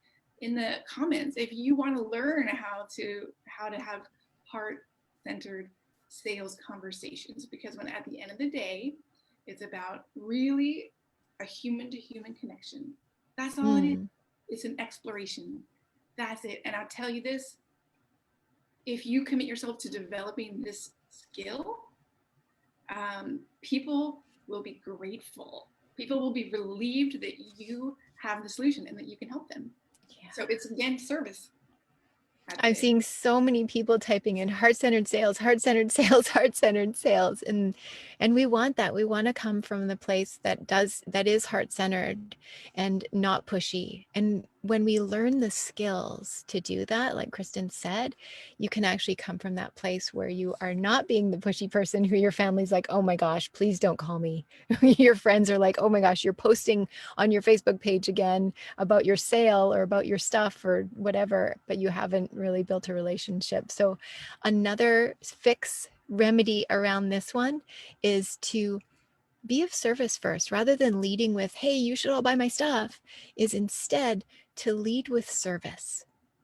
comments if you want to learn how to have heart-centered sales conversations, because when at the end of the day, it's about really a human to human connection. That's all it is. It's an exploration. That's it. And I'll tell you this, if you commit yourself to developing this skill, people will be grateful. People will be relieved that you have the solution and that you can help them. Yeah. So it's, again, service. I'm seeing so many people typing in heart-centered sales, heart-centered sales, heart-centered sales. And we want that. We want to come from the place that is heart-centered and not pushy. And when we learn the skills to do that, like Kristen said, you can actually come from that place where you are not being the pushy person who your family's like, oh my gosh, please don't call me. Your friends are like, oh my gosh, you're posting on your Facebook page again about your sale or about your stuff or whatever, but you haven't really built a relationship. So another remedy around this one is to be of service first, rather than leading with, hey, you should all buy my stuff, is instead to lead with service,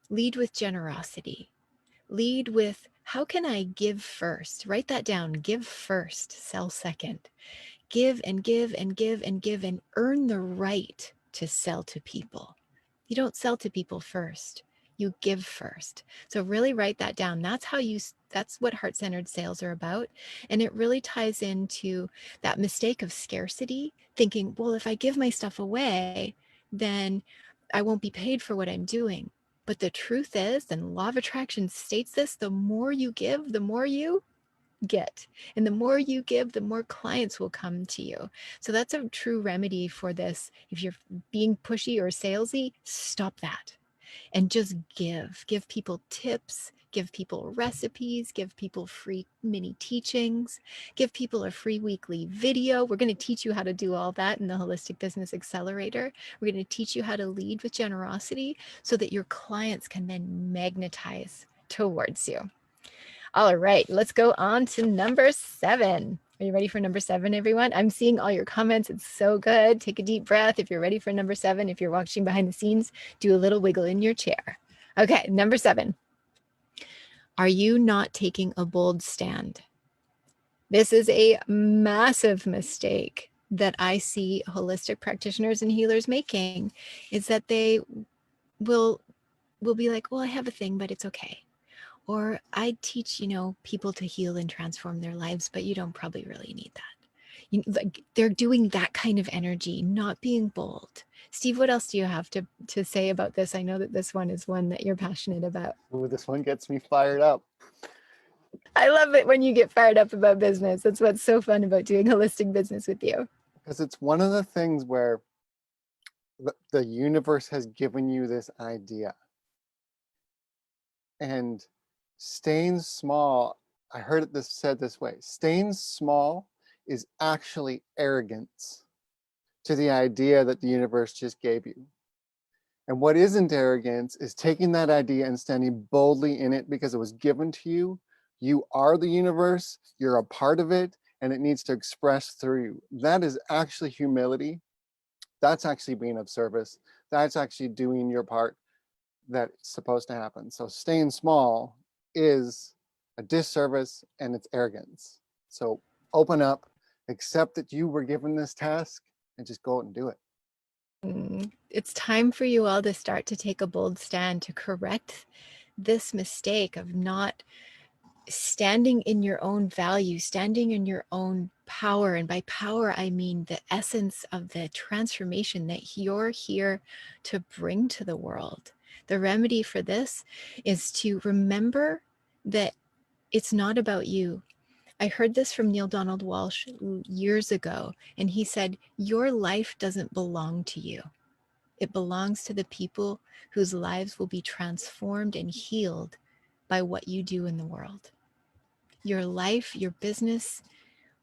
lead with generosity, lead with, how can I give first? Write that down. Give first, sell second. Give and give and give and give and earn the right to sell to people. You don't sell to people first. You give first. So really write that down. That's what heart-centered sales are about. And it really ties into that mistake of scarcity, thinking, well, if I give my stuff away, then I won't be paid for what I'm doing. But the truth is, and law of attraction states this, the more you give, the more you get. And the more you give, the more clients will come to you. So that's a true remedy for this. If you're being pushy or salesy, stop that and just give people tips, give people recipes, give people free mini teachings, give people a free weekly video. We're going to teach you how to do all that in the Holistic Business Accelerator. We're going to teach you how to lead with generosity so that your clients can then magnetize towards you. All right, let's go on to number 7. Are you ready for number 7, everyone? I'm seeing all your comments. It's so good. Take a deep breath. If you're ready for number 7, if you're watching behind the scenes, do a little wiggle in your chair. Okay, number 7. Are you not taking a bold stand? This is a massive mistake that I see holistic practitioners and healers making, is that they will be like, well, I have a thing, but it's okay. Or I teach, people to heal and transform their lives, but you don't probably really need that. Like, they're doing that kind of energy, not being bold. Steve, what else do you have to say about this? I know that this one is one that you're passionate about. Ooh, this one gets me fired up. I love it when you get fired up about business. That's what's so fun about doing holistic business with you. Because it's one of the things where the universe has given you this idea. And staying small, I heard it said this way, staying small is actually arrogance to the idea that the universe just gave you. And what isn't arrogance is taking that idea and standing boldly in it because it was given to you. You are the universe, you're a part of it, and it needs to express through you. That is actually humility. That's actually being of service. That's actually doing your part that's supposed to happen. So staying small is a disservice and it's arrogance. So open up, accept that you were given this task, and just go out and do it. It's time for you all to start to take a bold stand to correct this mistake of not standing in your own value, standing in your own power. And by power, I mean the essence of the transformation that you're here to bring to the world. The remedy for this is to remember that it's not about you. I heard this from Neil Donald Walsh years ago, and he said, your life doesn't belong to you. It belongs to the people whose lives will be transformed and healed by what you do in the world. Your life, your business,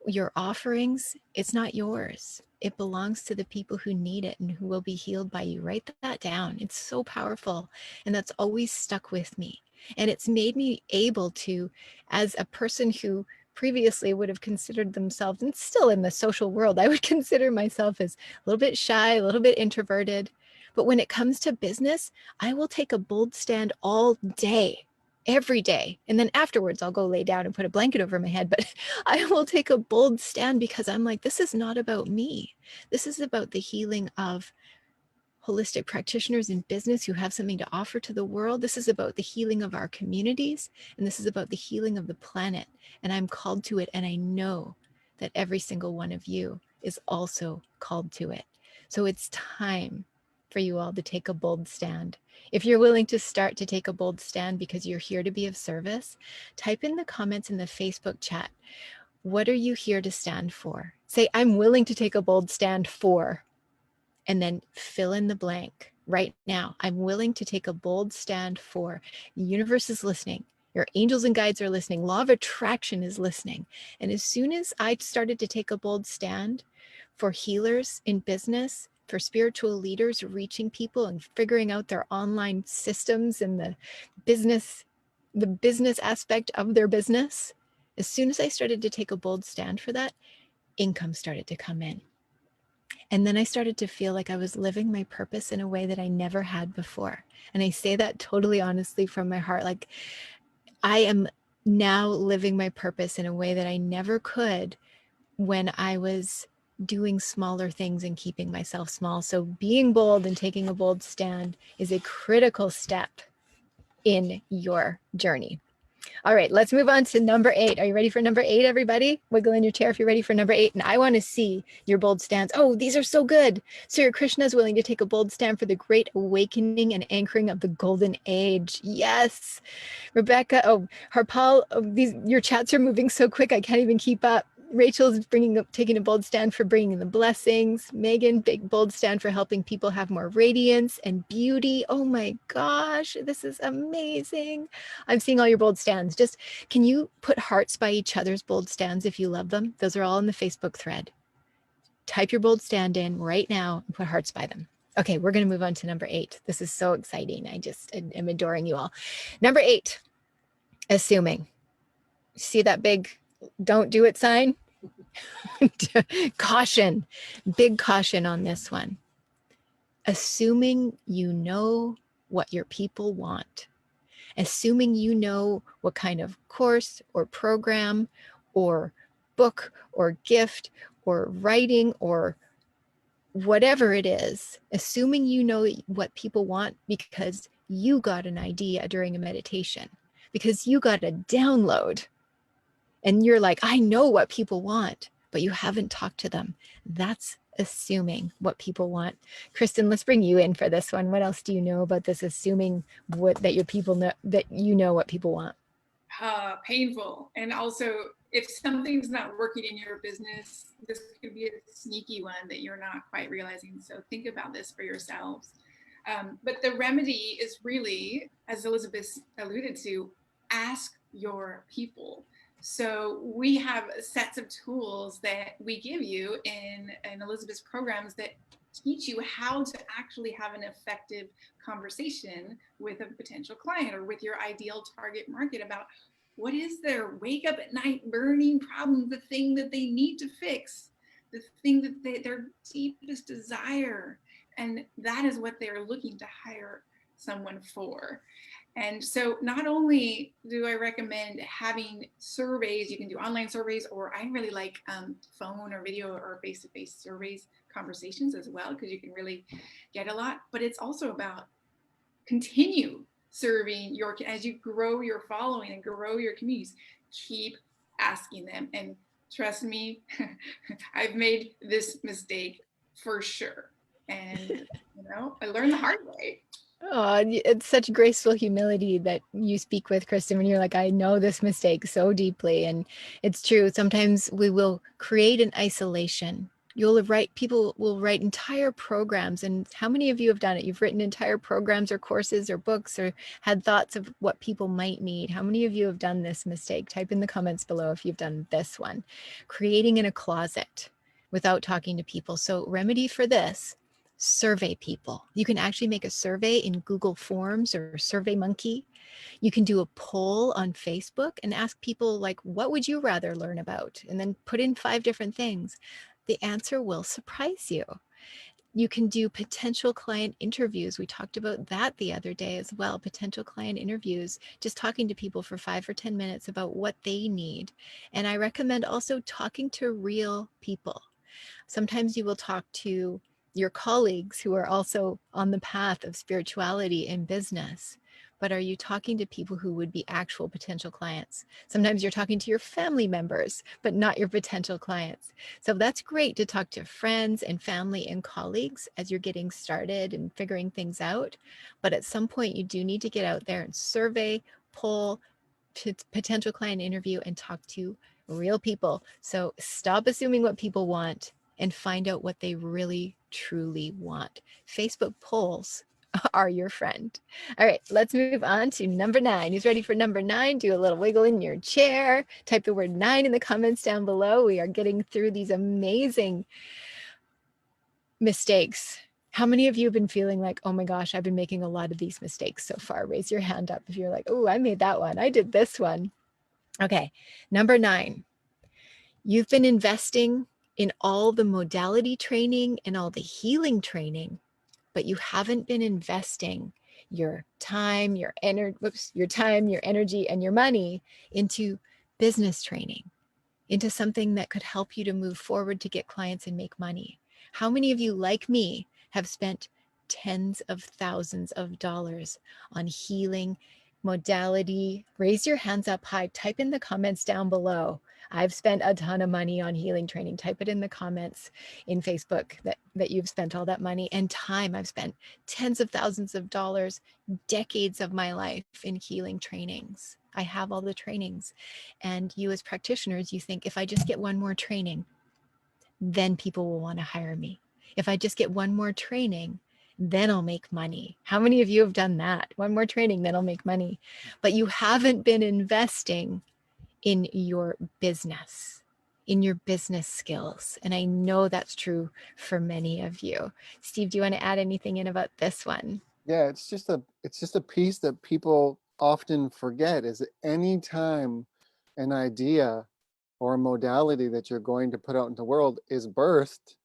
your offerings, it's not yours. It belongs to the people who need it and who will be healed by you. Write that down. It's so powerful. And that's always stuck with me. And it's made me able to, as a person who previously would have considered themselves, and still in the social world, I would consider myself as a little bit shy, a little bit introverted. But when it comes to business, I will take a bold stand all day, every day. And then afterwards, I'll go lay down and put a blanket over my head. But I will take a bold stand because I'm like, this is not about me. This is about the healing of holistic practitioners in business who have something to offer to the world. This is about the healing of our communities. And this is about the healing of the planet. And I'm called to it. And I know that every single one of you is also called to it. So it's time for you all to take a bold stand. If you're willing to start to take a bold stand because you're here to be of service, type in the comments in the Facebook chat. What are you here to stand for? Say, I'm willing to take a bold stand for, and then fill in the blank right now. I'm willing to take a bold stand for. The universe is listening. Your angels and guides are listening. Law of attraction is listening. And as soon as I started to take a bold stand for healers in business, for spiritual leaders reaching people and figuring out their online systems and the business aspect of their business, as soon as I started to take a bold stand for that, income started to come in. And then I started to feel like I was living my purpose in a way that I never had before. And I say that totally honestly from my heart. Like, I am now living my purpose in a way that I never could when I was doing smaller things and keeping myself small. So being bold and taking a bold stand is a critical step in your journey. All right, let's move on to number 8. Are you ready for number 8, everybody? Wiggle in your chair if you're ready for number 8. And I want to see your bold stands. Oh, these are so good. Sri Krishna is willing to take a bold stand for the great awakening and anchoring of the golden age. Yes. Rebecca, Harpal, your chats are moving so quick, I can't even keep up. Rachel's taking a bold stand for bringing the blessings. Megan, big bold stand for helping people have more radiance and beauty. Oh my gosh, this is amazing. I'm seeing all your bold stands. Just, can you put hearts by each other's bold stands if you love them? Those are all in the Facebook thread. Type your bold stand in right now and put hearts by them. Okay, we're going to move on to number 8. This is so exciting. I just am adoring you all. Number 8, assuming. See that big don't do it sign? Caution, big caution on this one. Assuming you know what your people want, assuming you know what kind of course or program or book or gift or writing or whatever it is, assuming you know what people want because you got an idea during a meditation, because you got a download and you're like, I know what people want, but you haven't talked to them. That's assuming what people want. Kristen, let's bring you in for this one. What else do you know about this assuming that your people know, that you know what people want? Painful. And also, if something's not working in your business, this could be a sneaky one that you're not quite realizing. So think about this for yourselves. But the remedy is really, as Elizabeth alluded to, ask your people. So we have sets of tools that we give you in Elizabeth's programs that teach you how to actually have an effective conversation with a potential client or with your ideal target market about what is their wake up at night burning problem, the thing that they need to fix, the thing that their deepest desire. And that is what they're looking to hire someone for. And so not only do I recommend having surveys, you can do online surveys, or I really like phone or video or face-to-face surveys, conversations as well, because you can really get a lot, but it's also about continue serving your, as you grow your following and grow your communities, keep asking them. And trust me, I've made this mistake for sure. And, I learned the hard way. Oh, it's such graceful humility that you speak with, Kristen, when you're like, I know this mistake so deeply. And it's true. Sometimes we will create an isolation. People will write entire programs. And how many of you have done it? You've written entire programs or courses or books or had thoughts of what people might need. How many of you have done this mistake? Type in the comments below if you've done this one. Creating in a closet without talking to people. So remedy for this: survey people. You can actually make a survey in Google Forms or SurveyMonkey. You can do a poll on Facebook and ask people, like, what would you rather learn about? And then put in 5 different things. The answer will surprise you. You can do potential client interviews. We talked about that the other day as well. Potential client interviews, just talking to people for 5 or 10 minutes about what they need. And I recommend also talking to real people. Sometimes you will talk to your colleagues who are also on the path of spirituality in business. But are you talking to people who would be actual potential clients? Sometimes you're talking to your family members, but not your potential clients. So that's great to talk to friends and family and colleagues as you're getting started and figuring things out. But at some point, you do need to get out there and survey, poll, potential client interview, and talk to real people. So stop assuming what people want and find out what they really truly want. Facebook polls are your friend. All right, let's move on to number 9. Who's ready for number 9? Do a little wiggle in your chair. Type the word 9 in the comments down below. We are getting through these amazing mistakes. How many of you have been feeling like, oh my gosh, I've been making a lot of these mistakes so far? Raise your hand up if you're like, oh, I made that one. I did this one. Okay, number 9. You've been investing in all the modality training and all the healing training, but you haven't been investing your time, your energy, and your money into business training, into something that could help you to move forward to get clients and make money. How many of you, like me, have spent tens of thousands of dollars on healing, modality? Raise your hands up high. Type in the comments down below. I've spent a ton of money on healing training. Type it in the comments in Facebook that you've spent all that money and time. I've spent tens of thousands of dollars, decades of my life in healing trainings. I have all the trainings. And you as practitioners, you think, if I just get one more training, then people will want to hire me. If I just get one more training, then I'll make money. How many of you have done that? One more training, then I'll make money. But you haven't been investing in your business, in your business skills. And I know that's true for many of you. Steve, do you want to add anything in about this one? Yeah, it's just a piece that people often forget, is that any time an idea or a modality that you're going to put out into the world is birthed,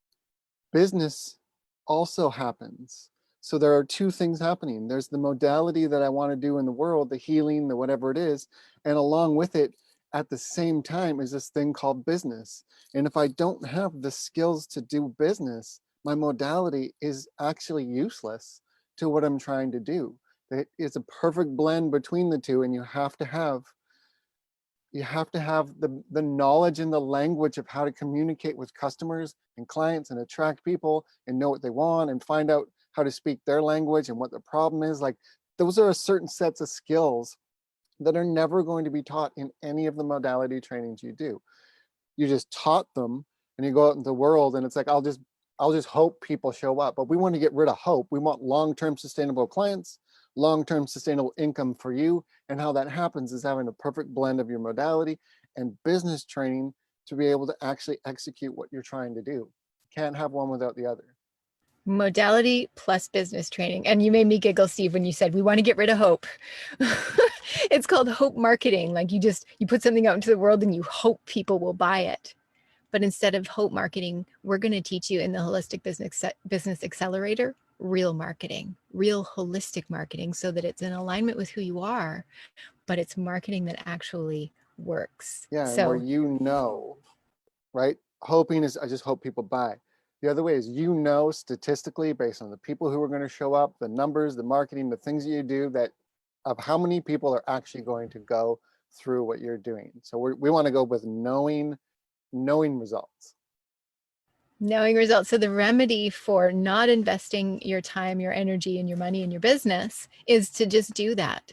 business also happens. So there are two things happening. There's the modality that I want to do in the world, the healing, the whatever it is, and along with it, at the same time, is this thing called business. And if I don't have the skills to do business, my modality is actually useless to what I'm trying to do. It's a perfect blend between the two, and you have to have the knowledge and the language of how to communicate with customers and clients and attract people and know what they want and find out how to speak their language and what the problem is. Like, those are a certain sets of skills that are never going to be taught in any of the modality trainings you do. You just taught them, and you go out into the world and it's like, I'll just hope people show up. But we want to get rid of hope. We want long-term sustainable clients, long-term sustainable income for you. And how that happens is having a perfect blend of your modality and business training to be able to actually execute what you're trying to do. You can't have one without the other. Modality plus business training. And you made me giggle, Steve, when you said we want to get rid of hope. It's called hope marketing. Like, you put something out into the world and you hope people will buy it. But instead of hope marketing, we're going to teach you in the Holistic Business Accelerator real marketing, real holistic marketing, so that it's in alignment with who you are, but it's marketing that actually works. Yeah, and where So right? Hoping is, I just hope people buy. The other way is, statistically, based on the people who are going to show up, the numbers, the marketing, the things that you do, that of how many people are actually going to go through what you're doing. So we want to go with knowing results. knowing results. So the remedy for not investing your time, your energy, and your money in your business is to just do that,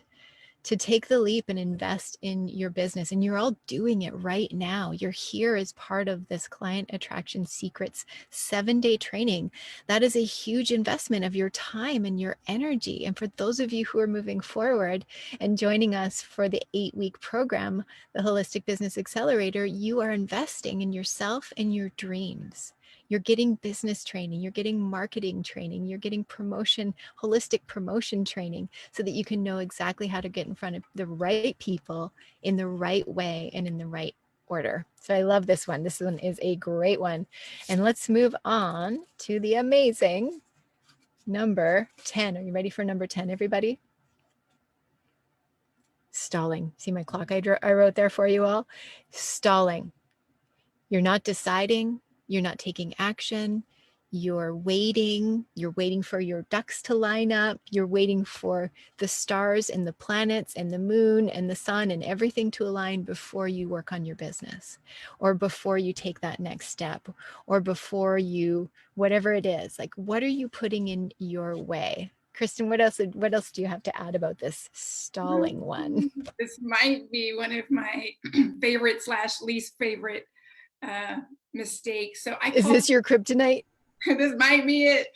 to take the leap and invest in your business. And you're all doing it right now. You're here as part of this Client Attraction Secrets 7-day training. That is a huge investment of your time and your energy. And for those of you who are moving forward and joining us for the 8-week program, the Holistic Business Accelerator, you are investing in yourself and your dreams. You're getting business training, you're getting marketing training, you're getting holistic promotion training, so that you can know exactly how to get in front of the right people in the right way and in the right order. So I love this one. This one is a great one. And let's move on to the amazing number 10. Are you ready for number 10, everybody? Stalling. See my clock I wrote there for you all? Stalling. You're not deciding, you're not taking action, you're waiting for your ducks to line up, you're waiting for the stars and the planets and the moon and the sun and everything to align before you work on your business, or before you take that next step, or before you, whatever it is. Like, what are you putting in your way? Kristen, what else do you have to add about this stalling one? This might be one of my favorite / least favorite mistakes. So Is this your kryptonite? This might be it.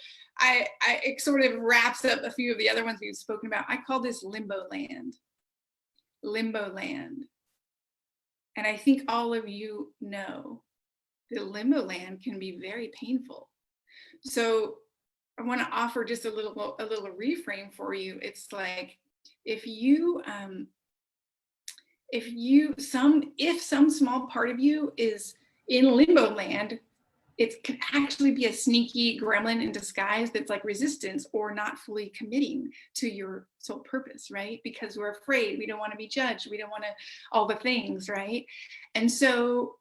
It sort of wraps up a few of the other ones we've spoken about. I call this limbo land. Limbo land. And I think all of you know that limbo land can be very painful. So I want to offer just a little reframe for you. It's like, if some small part of you is in limbo land, it could actually be a sneaky gremlin in disguise that's like resistance or not fully committing to your sole purpose, right? Because we're afraid, we don't want to be judged, we don't want to, all the things, right? And so,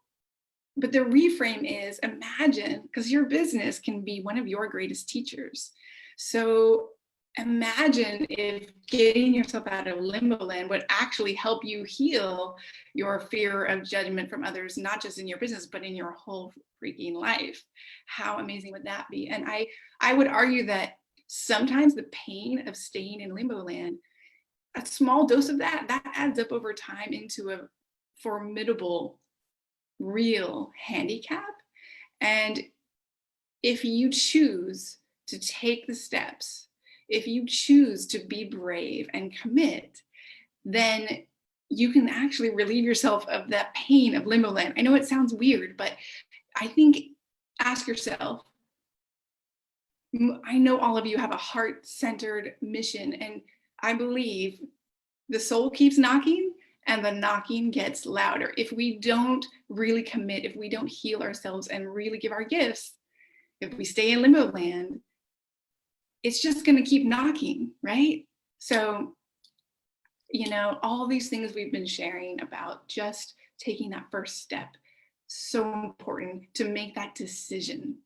but the reframe is, imagine, because your business can be one of your greatest teachers. So imagine if getting yourself out of limbo land would actually help you heal your fear of judgment from others, not just in your business, but in your whole freaking life. How amazing would that be? And I would argue that sometimes the pain of staying in limbo land, a small dose of that adds up over time into a formidable, real handicap. And if you choose to take the steps, if you choose to be brave and commit, then you can actually relieve yourself of that pain of limbo land. I know it sounds weird, but I think, ask yourself, I know all of you have a heart-centered mission, and I believe the soul keeps knocking and the knocking gets louder. If we don't really commit, if we don't heal ourselves and really give our gifts, if we stay in limbo land, it's just going to keep knocking, right? So, you know, all these things we've been sharing about just taking that first step, so important to make that decision.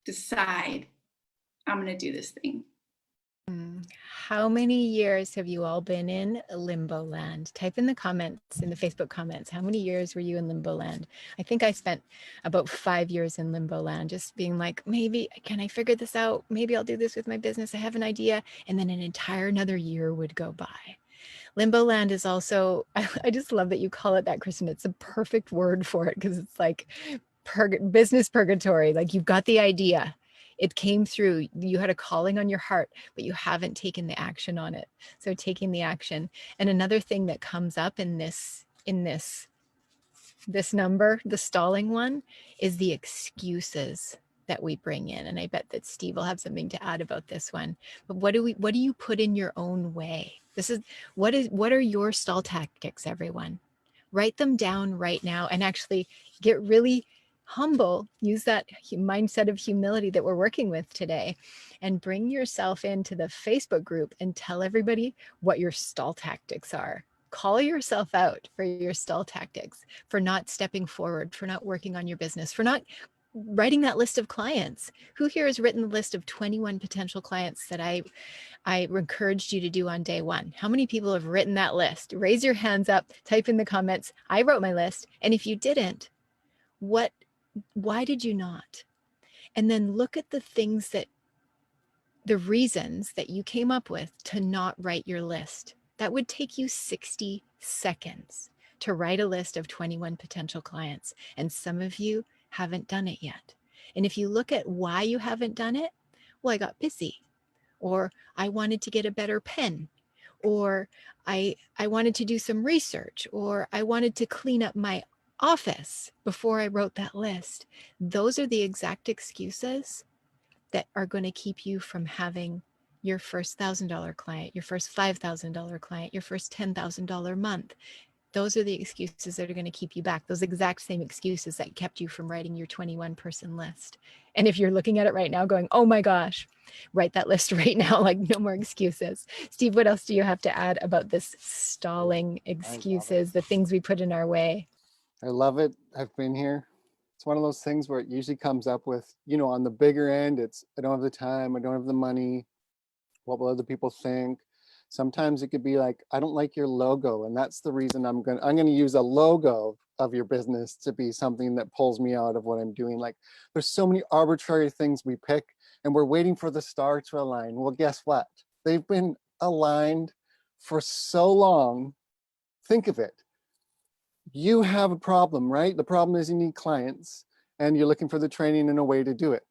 Decide, I'm going to do this thing. How many years have you all been in limbo land? Type in the comments, in the Facebook comments. How many years were you in limbo land? I think I spent about 5 years in limbo land, just being like, maybe, can I figure this out? Maybe I'll do this with my business. I have an idea. And then an entire another year would go by. Limbo land is also, I just love that you call it that, Kristen. It's a perfect word for it because it's like business purgatory. Like you've got the idea. It came through, you had a calling on your heart, but you haven't taken the action on it. So taking the action. And another thing that comes up in this number, the stalling one, is the excuses that we bring in. And I bet that Steve will have something to add about this one. But what do you put in your own way? What are your stall tactics, everyone? Write them down right now and actually get really humble. Use that mindset of humility that we're working with today and bring yourself into the Facebook group and tell everybody what your stall tactics are. Call yourself out for your stall tactics, for not stepping forward, for not working on your business, for not writing that list of clients. Who here has written the list of 21 potential clients that I encouraged you to do on day one? How many people have written that list? Raise your hands up, type in the comments. I wrote my list. And if you didn't, why did you not? And then look at the reasons that you came up with to not write your list. That would take you 60 seconds to write a list of 21 potential clients. And some of you haven't done it yet. And if you look at why you haven't done it, well, I got busy, or I wanted to get a better pen, or I wanted to do some research, or I wanted to clean up my office before I wrote that list. Those are the exact excuses that are going to keep you from having your first $1,000 client, your first $5,000 client, your first $10,000 month. Those are the excuses that are going to keep you back. Those exact same excuses that kept you from writing your 21 person list. And if you're looking at it right now going, oh my gosh, write that list right now. Like no more excuses. Steve, what else do you have to add about this stalling excuses, the things we put in our way? I love it. I've been here. It's one of those things where it usually comes up with, you know, on the bigger end, it's, I don't have the time, I don't have the money. What will other people think? Sometimes it could be like, I don't like your logo. And that's the reason I'm going to use a logo of your business to be something that pulls me out of what I'm doing. Like there's so many arbitrary things we pick and we're waiting for the star to align. Well, guess what? They've been aligned for so long. Think of it. You have a problem, right? The problem is you need clients and you're looking for the training and a way to do it.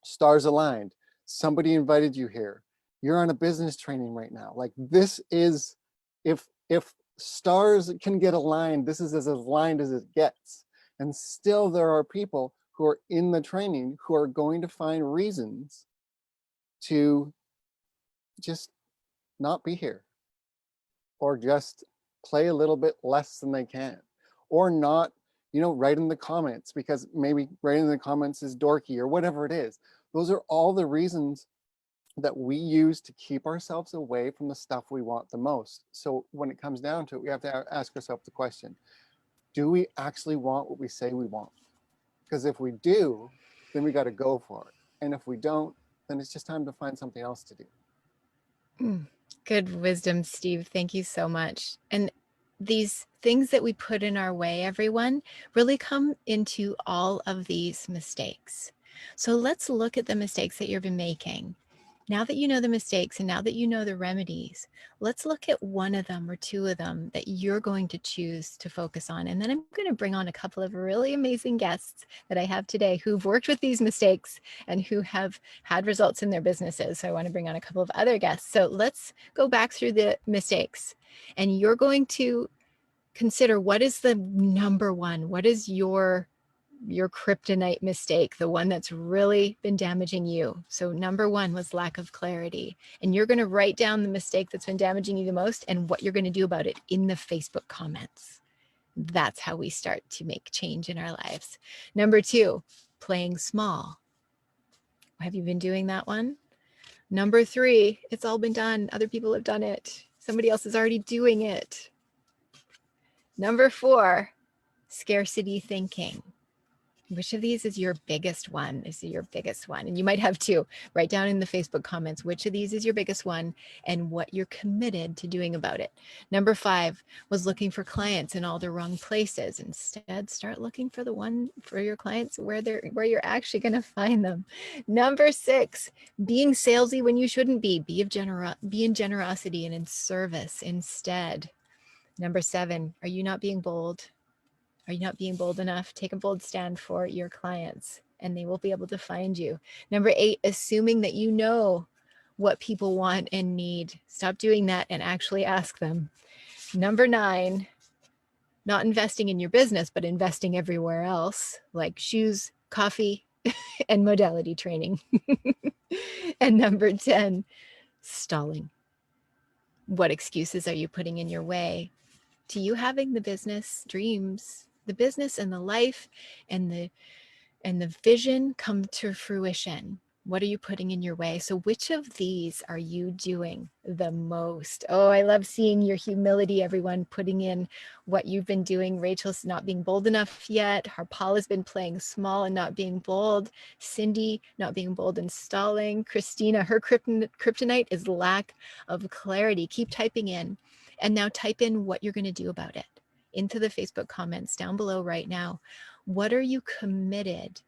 Stars aligned. Somebody invited you here. You're on a business training right now. Like this is, if stars can get aligned, this is as aligned as it gets. And still there are people who are in the training who are going to find reasons to just not be here or just play a little bit less than they can, or not, you know, write in the comments because maybe writing in the comments is dorky or whatever it is. Those are all the reasons that we use to keep ourselves away from the stuff we want the most. So when it comes down to it, we have to ask ourselves the question, do we actually want what we say we want? Because if we do, then we got to go for it. And if we don't, then it's just time to find something else to do. Good wisdom, Steve. Thank you so much. And these things that we put in our way, everyone, really come into all of these mistakes. So let's look at the mistakes that you've been making. Now that you know the mistakes and now that you know the remedies, let's look at one of them or two of them that you're going to choose to focus on. And then I'm going to bring on a couple of really amazing guests that I have today who've worked with these mistakes and who have had results in their businesses. So I want to bring on a couple of other guests. So let's go back through the mistakes. And you're going to consider, what is the number one? What is your your kryptonite mistake, the one that's really been damaging you. So number one was lack of clarity. And you're going to write down the mistake that's been damaging you the most and what you're going to do about it in the Facebook comments. That's how we start to make change in our lives. Number two, playing small. Have you been doing that one? Number three, it's all been done. Other people have done it. Somebody else is already doing it. Number four, scarcity thinking. Which of these is your biggest one? Is your biggest one? And you might have two. Write down in the Facebook comments which of these is your biggest one and what you're committed to doing about it. Number five was looking for clients in all the wrong places. Instead, start looking for the one for your clients where you're actually going to find them. Number six, being salesy when you shouldn't be. Be in generosity and in service instead. Number seven, are you not being bold? Are you not being bold enough? Take a bold stand for your clients and they will be able to find you. Number eight, assuming that you know what people want and need. Stop doing that and actually ask them. Number nine, not investing in your business, but investing everywhere else, like shoes, coffee, and modality training. And number 10, stalling. What excuses are you putting in your way to you having the business dreams, the business and the life and the vision come to fruition? What are you putting in your way? So which of these are you doing the most? Oh, I love seeing your humility, everyone, putting in what you've been doing. Rachel's not being bold enough yet. Harpala's been playing small and not being bold. Cindy not being bold and stalling. Christina, her kryptonite is lack of clarity. Keep typing in. And now type in what you're going to do about it into the Facebook comments down below right now. What are you committed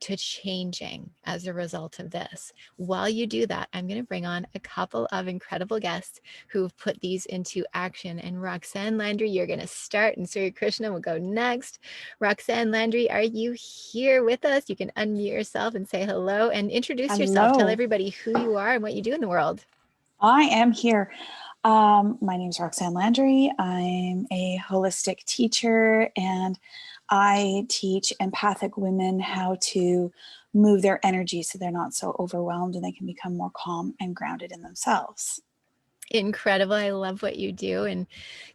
to changing as a result of this? While you do that, I'm going to bring on a couple of incredible guests who've put these into action. And Roxanne Landry, you're going to start, and Surya Krishna will go next. Roxanne Landry, are you here with us? You can unmute yourself and say hello and introduce yourself. Tell Hello. everybody who you are and what you do in the world. I am here. My name is Roxanne Landry. I'm a holistic teacher and I teach empathic women how to move their energy so they're not so overwhelmed and they can become more calm and grounded in themselves. Incredible. I love what you do. And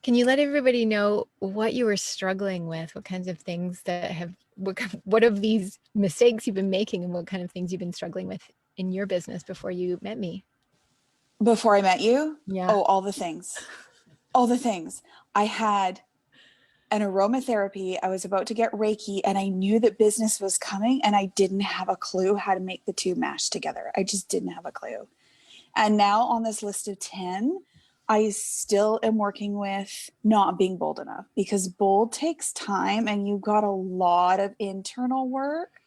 can you let everybody know what you were struggling with? What kinds of things that have, what of these mistakes you've been making and what kind of things you've been struggling with in your business before you met me? Before I met you? Yeah. Oh, all the things. All the things. I had an aromatherapy. I was about to get Reiki and I knew that business was coming and I didn't have a clue how to make the two mash together. I just didn't have a clue. And now on this list of 10, I still am working with not being bold enough because bold takes time and you've got a lot of internal work.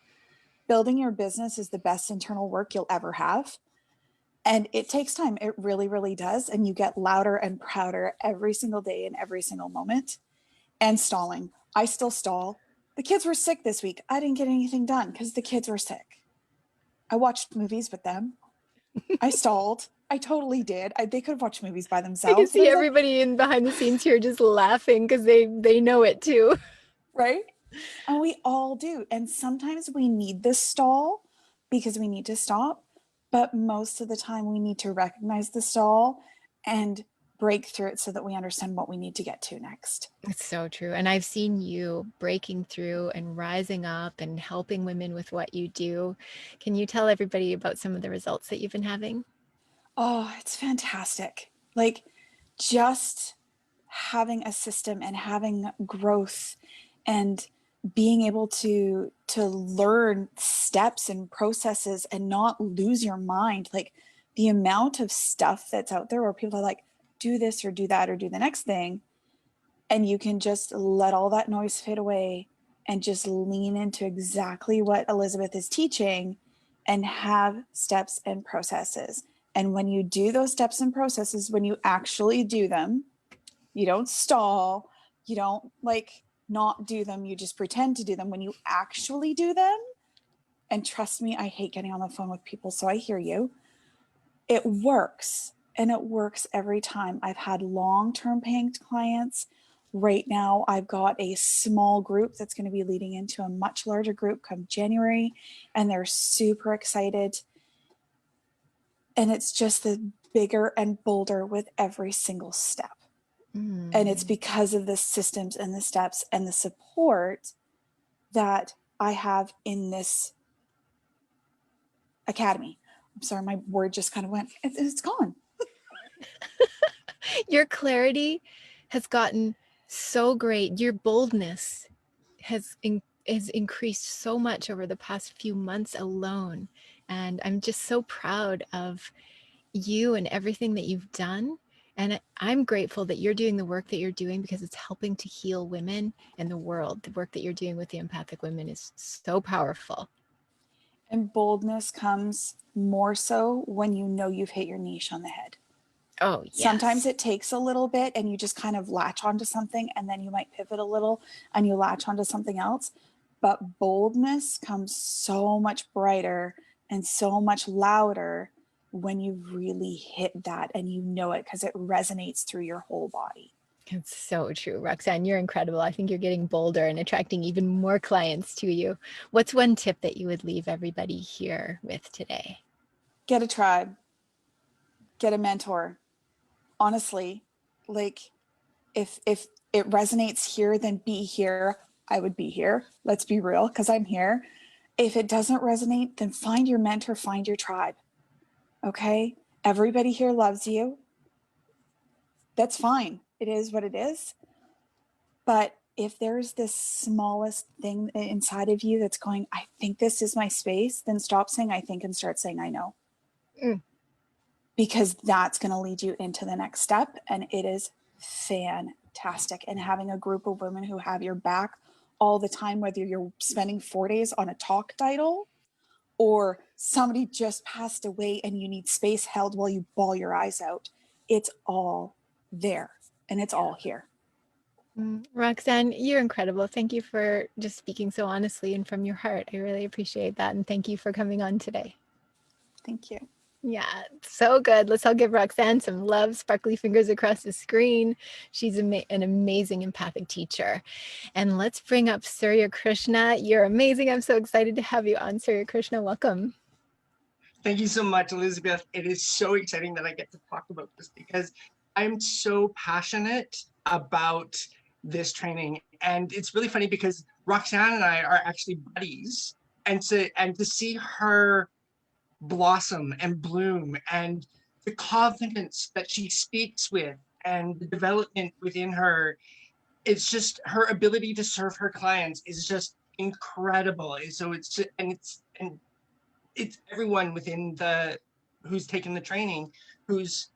Building your business is the best internal work you'll ever have. And it takes time. It really, really does. And you get louder and prouder every single day and every single moment. And stalling. I still stall. The kids were sick this week. I didn't get anything done because the kids were sick. I watched movies with them. I stalled. I totally did. They could have watched movies by themselves. I can see everybody in behind the scenes here just laughing because they know it too. Right? And we all do. And sometimes we need this stall because we need to stop. But most of the time we need to recognize the stall and break through it so that we understand what we need to get to next. It's so true. And I've seen you breaking through and rising up and helping women with what you do. Can you tell everybody about some of the results that you've been having? Oh, it's fantastic. Like just having a system and having growth and being able to learn steps and processes and not lose your mind. Like the amount of stuff that's out there where people are like, do this or do that or do the next thing. And you can just let all that noise fade away and just lean into exactly what Elizabeth is teaching and have steps and processes. And when you do those steps and processes, when you actually do them, you don't stall, you don't like not do them, you just pretend to do them. When you actually do them, and trust me, I hate getting on the phone with people, so I hear you. It works, and it works every time. I've had long-term paying clients, Right now, I've got a small group that's going to be leading into a much larger group come January, and they're super excited. And it's just the bigger and bolder with every single step. And it's because of the systems and the steps and the support that I have in this academy. I'm sorry, my word just kind of went, it's gone. Your clarity has gotten so great. Your boldness has increased so much over the past few months alone. And I'm just so proud of you and everything that you've done. And I'm grateful that you're doing the work that you're doing because it's helping to heal women and the world. The work that you're doing with the empathic women is so powerful. And boldness comes more so when you know you've hit your niche on the head. Oh, yes. Sometimes it takes a little bit and you just kind of latch onto something, and then you might pivot a little and you latch onto something else. But boldness comes so much brighter and so much louder when you really hit that and you know it because it resonates through your whole body. It's so true, Roxanne. You're incredible. I think you're getting bolder and attracting even more clients to you. What's one tip that you would leave everybody here with today? Get a tribe, get a mentor. Honestly, like if it resonates here, then be here. I would be here. Let's be real, because I'm here. If it doesn't resonate, then find your mentor, find your tribe. Okay? Everybody here loves you. That's fine. It is what it is. But if there's this smallest thing inside of you that's going, I think this is my space, then stop saying I think and start saying I know. Because that's going to lead you into the next step. And it is fantastic. And having a group of women who have your back all the time, whether you're spending 4 days on a talk title or somebody just passed away and you need space held while you bawl your eyes out, it's all there and it's all here. Roxanne, you're incredible. Thank you for just speaking so honestly and from your heart. I really appreciate that. And thank you for coming on today. Thank you. Yeah, so good. Let's all give Roxanne some love, sparkly fingers across the screen. She's an amazing empathic teacher. And let's bring up Surya Krishna. You're amazing. I'm so excited to have you on, Surya Krishna. Welcome. Thank you so much, Elizabeth. It is so exciting that I get to talk about this because I'm so passionate about this training. And it's really funny because Roxanne and I are actually buddies. And to see her blossom and bloom and the confidence that she speaks with and the development within her, it's just her ability to serve her clients is just incredible. So it's everyone within who's taken the training who's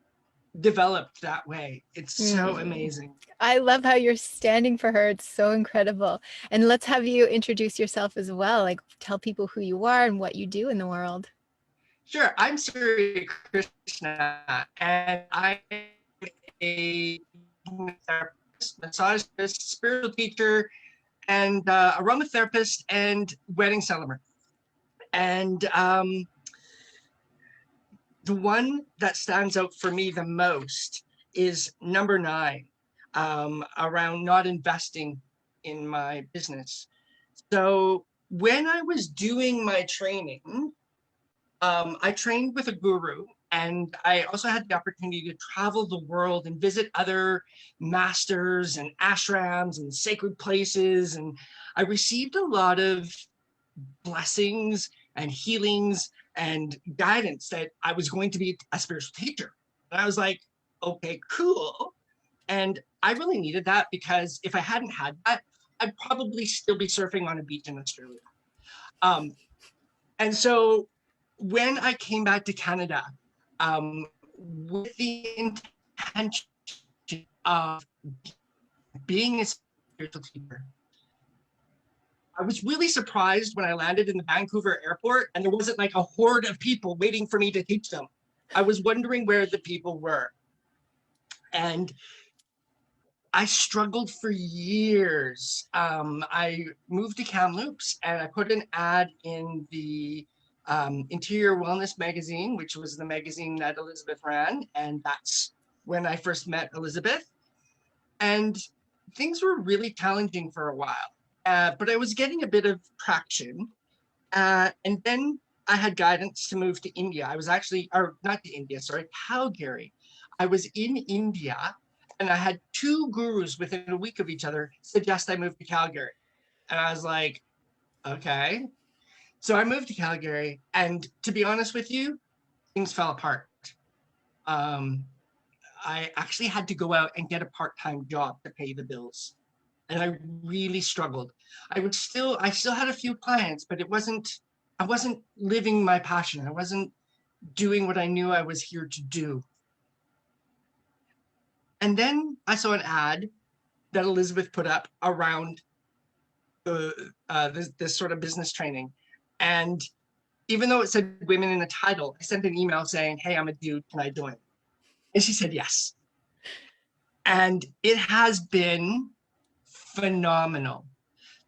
developed that way. It's so amazing. I love how you're standing for her. It's so incredible. And let's have you introduce yourself as well. Like, tell people who you are and what you do in the world. Sure. I'm Surya Krishna, and I'm a therapist, massage therapist, spiritual teacher, and aromatherapist and wedding celebrant. And the one that stands out for me the most is number 9, around not investing in my business. So when I was doing my training, I trained with a guru, and I also had the opportunity to travel the world and visit other masters and ashrams and sacred places. And I received a lot of blessings and healings and guidance that I was going to be a spiritual teacher. And I was like, okay, cool. And I really needed that because if I hadn't had that, I'd probably still be surfing on a beach in Australia. And so when I came back to Canada, with the intention of being a spiritual teacher, I was really surprised when I landed in the Vancouver airport and there wasn't like a horde of people waiting for me to teach them. I was wondering where the people were. And I struggled for years. I moved to Kamloops and I put an ad in the Interior Wellness magazine, which was the magazine that Elizabeth ran. And that's when I first met Elizabeth. And things were really challenging for a while, but I was getting a bit of traction. And then I had guidance to move to India. I was actually, or not to India, sorry, Calgary. I was in India and I had two gurus within a week of each other suggest I move to Calgary. And I was like, okay. So I moved to Calgary, and to be honest with you, things fell apart. Um, I actually had to go out and get a part-time job to pay the bills, and I really struggled. I still had a few clients, but I wasn't living my passion. I wasn't doing what I knew I was here to do. And then I saw an ad that Elizabeth put up around this sort of business training, and even though it said women in the title, I sent an email saying, "Hey, I'm a dude. Can I join?" And she said yes. And it has been phenomenal.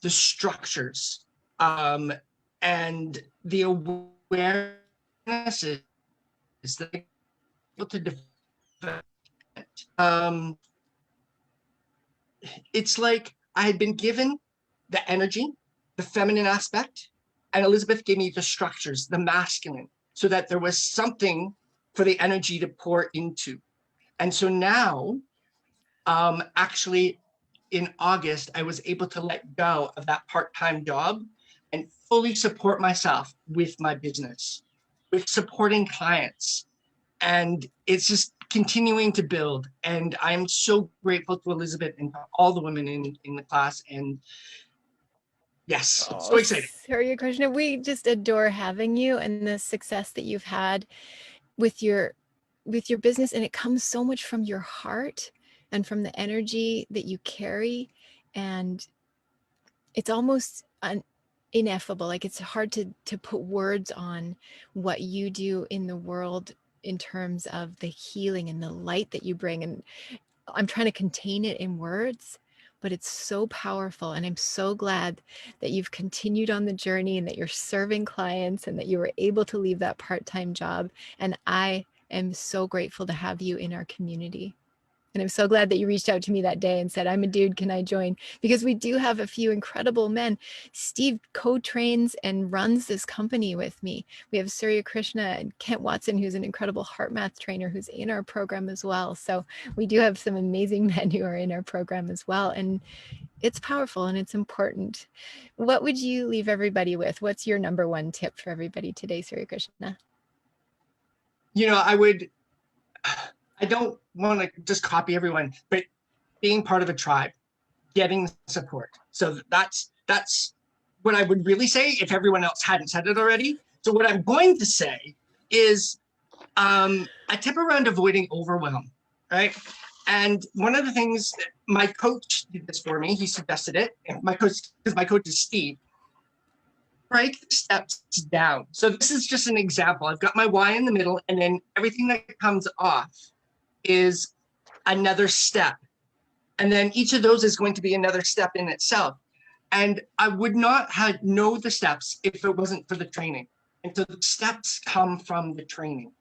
The structures, and the awarenesses that they're able to develop. Um, it's like I had been given the energy, the feminine aspect, and Elizabeth gave me the structures, the masculine, so that there was something for the energy to pour into. And so now, actually, in August, I was able to let go of that part-time job and fully support myself with my business, with supporting clients. And it's just continuing to build. And I'm so grateful to Elizabeth and to all the women in the class. And yes, so Oh, excited. Surya Krishna, we just adore having you and the success that you've had with your business, and it comes so much from your heart and from the energy that you carry, and it's almost ineffable. Like, it's hard to put words on what you do in the world in terms of the healing and the light that you bring, and I'm trying to contain it in words, but it's so powerful. And I'm so glad that you've continued on the journey and that you're serving clients and that you were able to leave that part-time job. And I am so grateful to have you in our community. And I'm so glad that you reached out to me that day and said, "I'm a dude, can I join?" Because we do have a few incredible men. Steve co-trains and runs this company with me. We have Surya Krishna and Kent Watson, who's an incredible heart math trainer who's in our program as well. So we do have some amazing men who are in our program as well. And it's powerful and it's important. What would you leave everybody with? What's your number one tip for everybody today, Surya Krishna? You know, I don't want to just copy everyone, but being part of a tribe, getting support. So that's what I would really say if everyone else hadn't said it already. So what I'm going to say is a tip around avoiding overwhelm, right? And one of the things that my coach did this for me, he suggested it. My coach, because my coach is Steve, break the steps down. So this is just an example. I've got my why in the middle, and then everything that comes off is another step. And then each of those is going to be another step in itself. And I would not have know the steps if it wasn't for the training. And so the steps come from the training.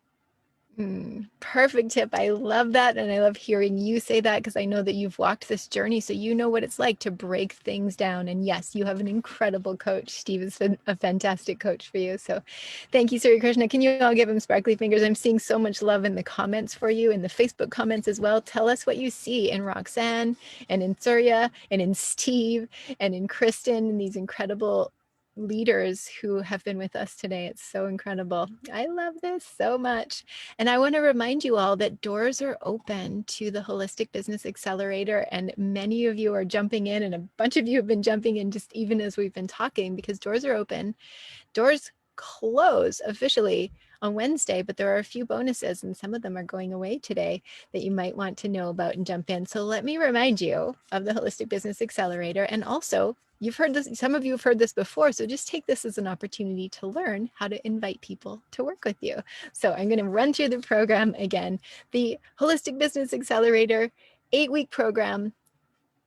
Perfect tip. I love that. And I love hearing you say that because I know that you've walked this journey. So you know what it's like to break things down. And yes, you have an incredible coach. Steve has been a fantastic coach for you. So thank you, Surya Krishna. Can you all give him sparkly fingers? I'm seeing so much love in the comments for you, in the Facebook comments as well. Tell us what you see in Roxanne and in Surya and in Steve and in Kristen and these incredible leaders who have been with us today. It's so incredible. I love this so much. And I want to remind you all that doors are open to the Holistic Business Accelerator, and many of you are jumping in, and a bunch of you have been jumping in just even as we've been talking, because doors are open. Doors close officially on Wednesday, but there are a few bonuses, and some of them are going away today that you might want to know about and jump in. So let me remind you of the Holistic Business Accelerator. And also, you've heard this, some of you have heard this before, so just take this as an opportunity to learn how to invite people to work with you. So I'm going to run through the program again. The Holistic Business Accelerator 8-week program.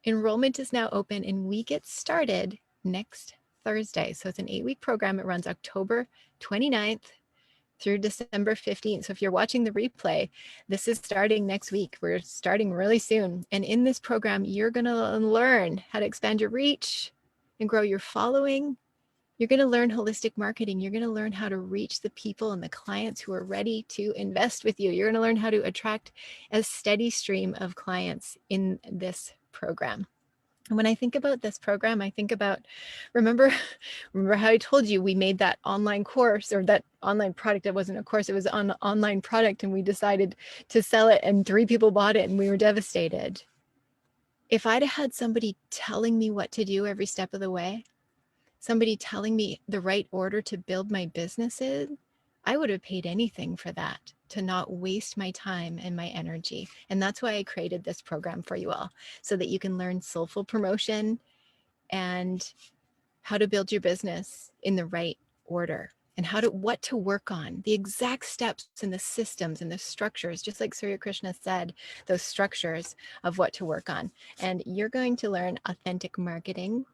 Enrollment is now open and we get started next Thursday. So it's an 8-week program. It runs October 29th through December 15th. So if you're watching the replay, this is starting next week. We're starting really soon. And in this program, you're going to learn how to expand your reach and grow your following. You're going to learn holistic marketing. You're going to learn how to reach the people and the clients who are ready to invest with you. You're going to learn how to attract a steady stream of clients in this program. And when I think about this program, I think about, remember how I told you we made that online course, or that online product. It wasn't a course, it was an online product, and we decided to sell it and 3 people bought it and we were devastated. If I'd have had somebody telling me what to do every step of the way, somebody telling me the right order to build my business in, I would have paid anything for that, to not waste my time and my energy. And that's why I created this program for you all, so that you can learn soulful promotion and how to build your business in the right order, and what to work on, the exact steps and the systems and the structures, just like Surya Krishna said, those structures of what to work on. And you're going to learn authentic marketing,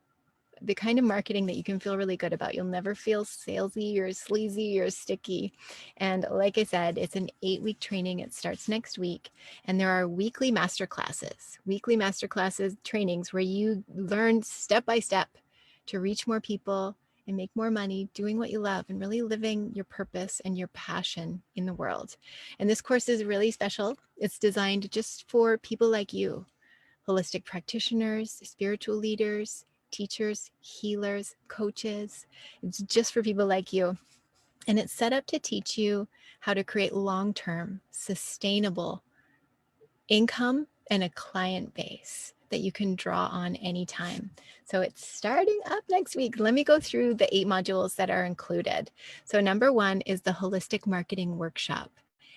the kind of marketing that you can feel really good about. You'll never feel salesy or sleazy or sticky. And like I said, it's an 8-week training. It starts next week. And there are weekly masterclasses, trainings where you learn step by step to reach more people and make more money doing what you love and really living your purpose and your passion in the world. And this course is really special. It's designed just for people like you, holistic practitioners, spiritual leaders, teachers, healers, coaches. It's just for people like you. And it's set up to teach you how to create long-term, sustainable income and a client base that you can draw on anytime. So it's starting up next week. Let me go through the 8 modules that are included. So number 1 is the Holistic Marketing Workshop.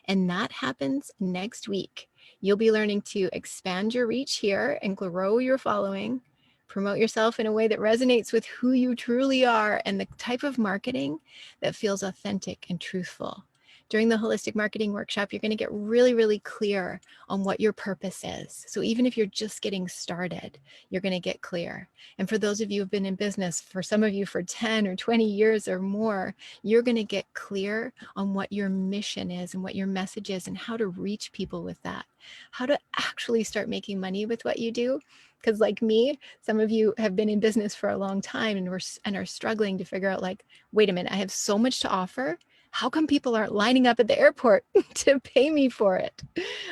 And that happens next week. You'll be learning to expand your reach here and grow your following, promote yourself in a way that resonates with who you truly are and the type of marketing that feels authentic and truthful. During the Holistic Marketing Workshop, you're going to get really, really clear on what your purpose is. So even if you're just getting started, you're going to get clear. And for those of you who've been in business, for some of you for 10 or 20 years or more, you're going to get clear on what your mission is and what your message is and how to reach people with that, how to actually start making money with what you do. Because like me, some of you have been in business for a long time and are struggling to figure out, like, wait a minute, I have so much to offer. How come people aren't lining up at the airport to pay me for it?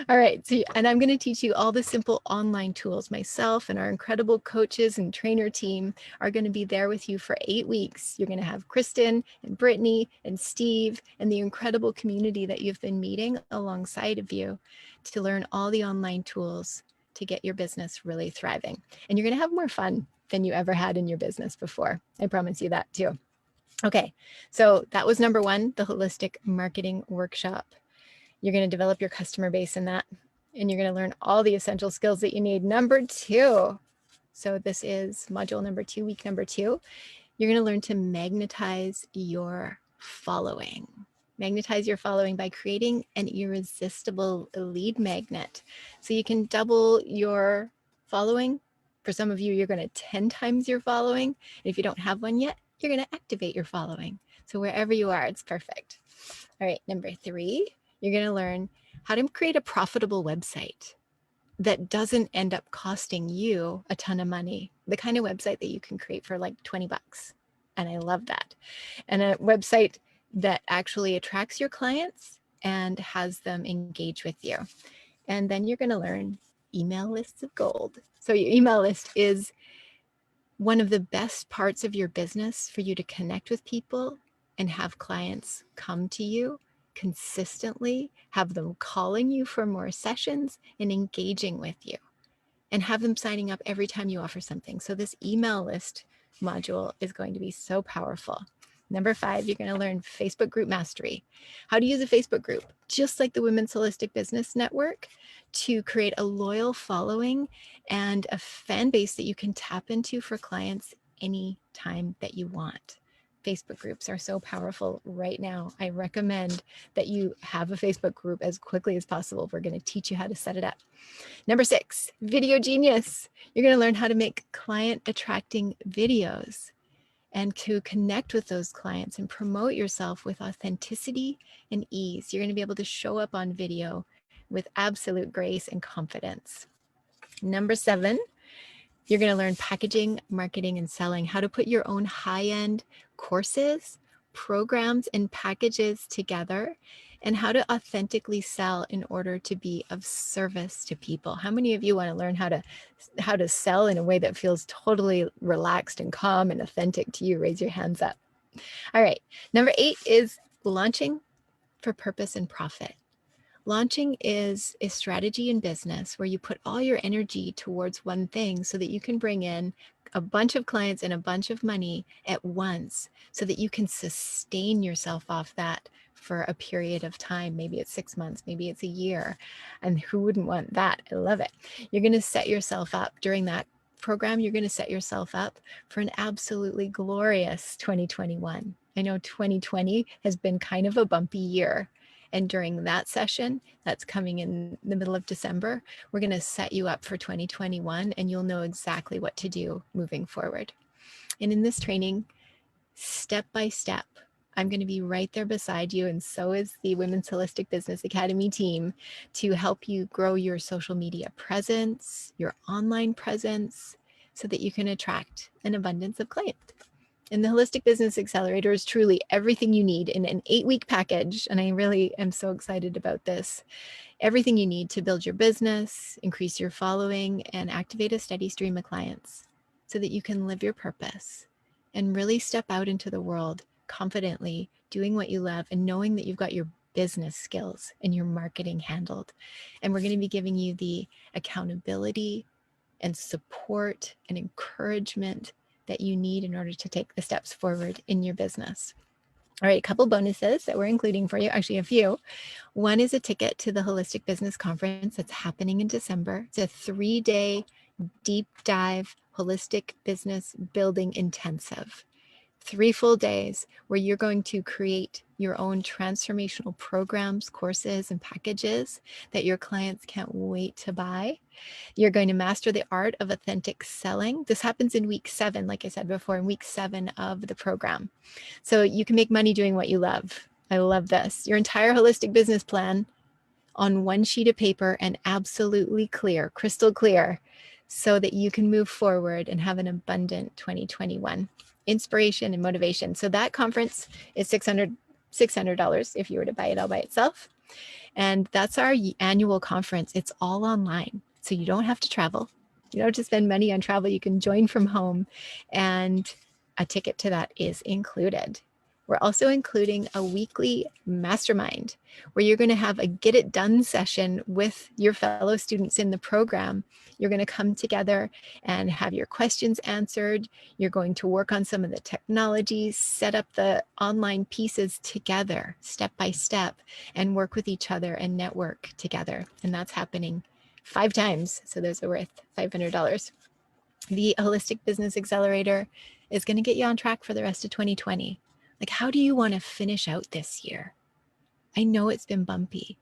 All right. So, and I'm going to teach you all the simple online tools. Myself and our incredible coaches and trainer team are going to be there with you for 8 weeks. You're going to have Kristen and Brittany and Steve and the incredible community that you've been meeting alongside of you to learn all the online tools to get your business really thriving. And you're going to have more fun than you ever had in your business before. I promise you that too. Okay, so that was number 1, the Holistic Marketing Workshop. You're going to develop your customer base in that, and you're going to learn all the essential skills that you need. Number 2, so this is module number 2, week number 2. You're going to learn to magnetize your following. Magnetize your following by creating an irresistible lead magnet. So you can double your following. For some of you, you're going to 10 times your following. And if you don't have one yet, you're going to activate your following. So wherever you are, it's perfect. All right, number 3, you're going to learn how to create a profitable website that doesn't end up costing you a ton of money. The kind of website that you can create for like 20 bucks. And I love that. And a website that actually attracts your clients and has them engage with you. And then you're going to learn email lists of gold. So your email list is one of the best parts of your business for you to connect with people and have clients come to you consistently, have them calling you for more sessions and engaging with you, and have them signing up every time you offer something. So this email list module is going to be so powerful. Number 5, you're going to learn Facebook group mastery, how to use a Facebook group, just like the Women's Holistic Business Network, to create a loyal following and a fan base that you can tap into for clients anytime that you want. Facebook groups are so powerful right now. I recommend that you have a Facebook group as quickly as possible. We're going to teach you how to set it up. Number 6, Video Genius. You're going to learn how to make client attracting videos. and to connect with those clients and promote yourself with authenticity and ease. You're going to be able to show up on video with absolute grace and confidence. Number 7, you're going to learn packaging, marketing, and selling, how to put your own high-end courses, programs, and packages together, and how to authentically sell in order to be of service to people. How many of you want to learn how to sell in a way that feels totally relaxed and calm and authentic to you? Raise your hands up. All right. Number 8 is launching for purpose and profit. Launching is a strategy in business where you put all your energy towards one thing so that you can bring in a bunch of clients and a bunch of money at once so that you can sustain yourself off that for a period of time. Maybe it's 6 months, maybe it's a year. And who wouldn't want that? I love it. You're going to set yourself up during that program. You're going to set yourself up for an absolutely glorious 2021. I know 2020 has been kind of a bumpy year. And during that session, that's coming in the middle of December, we're going to set you up for 2021 and you'll know exactly what to do moving forward. And in this training, step by step, I'm going to be right there beside you, and so is the Women's Holistic Business Academy team, to help you grow your social media presence, your online presence, so that you can attract an abundance of clients. And the Holistic Business Accelerator is truly everything you need in an 8-week package. And I really am so excited about this. Everything you need to build your business, increase your following, and activate a steady stream of clients so that you can live your purpose and really step out into the world confidently, doing what you love and knowing that you've got your business skills and your marketing handled. And we're going to be giving you the accountability and support and encouragement that you need in order to take the steps forward in your business. All right, a couple bonuses that we're including for you, actually a few. One is a ticket to the Holistic Business Conference that's happening in December. It's a 3-day deep dive holistic business building intensive. 3 full days where you're going to create your own transformational programs, courses, and packages that your clients can't wait to buy. You're going to master the art of authentic selling. This happens in week 7, like I said before, in week 7 of the program. So you can make money doing what you love. I love this. Your entire holistic business plan on one sheet of paper and absolutely clear, crystal clear, so that you can move forward and have an abundant 2021. Inspiration and motivation. So that conference is $600 if you were to buy it all by itself. And that's our annual conference. It's all online. So you don't have to travel. You don't have to spend money on travel. You can join from home, and a ticket to that is included. We're also including a weekly mastermind where you're going to have a get it done session with your fellow students in the program. You're going to come together and have your questions answered. You're going to work on some of the technologies, set up the online pieces together, step by step, and work with each other and network together. And that's happening 5 times. So those are worth $500. The Holistic Business Accelerator is going to get you on track for the rest of 2020. Like, how do you want to finish out this year? I know it's been bumpy,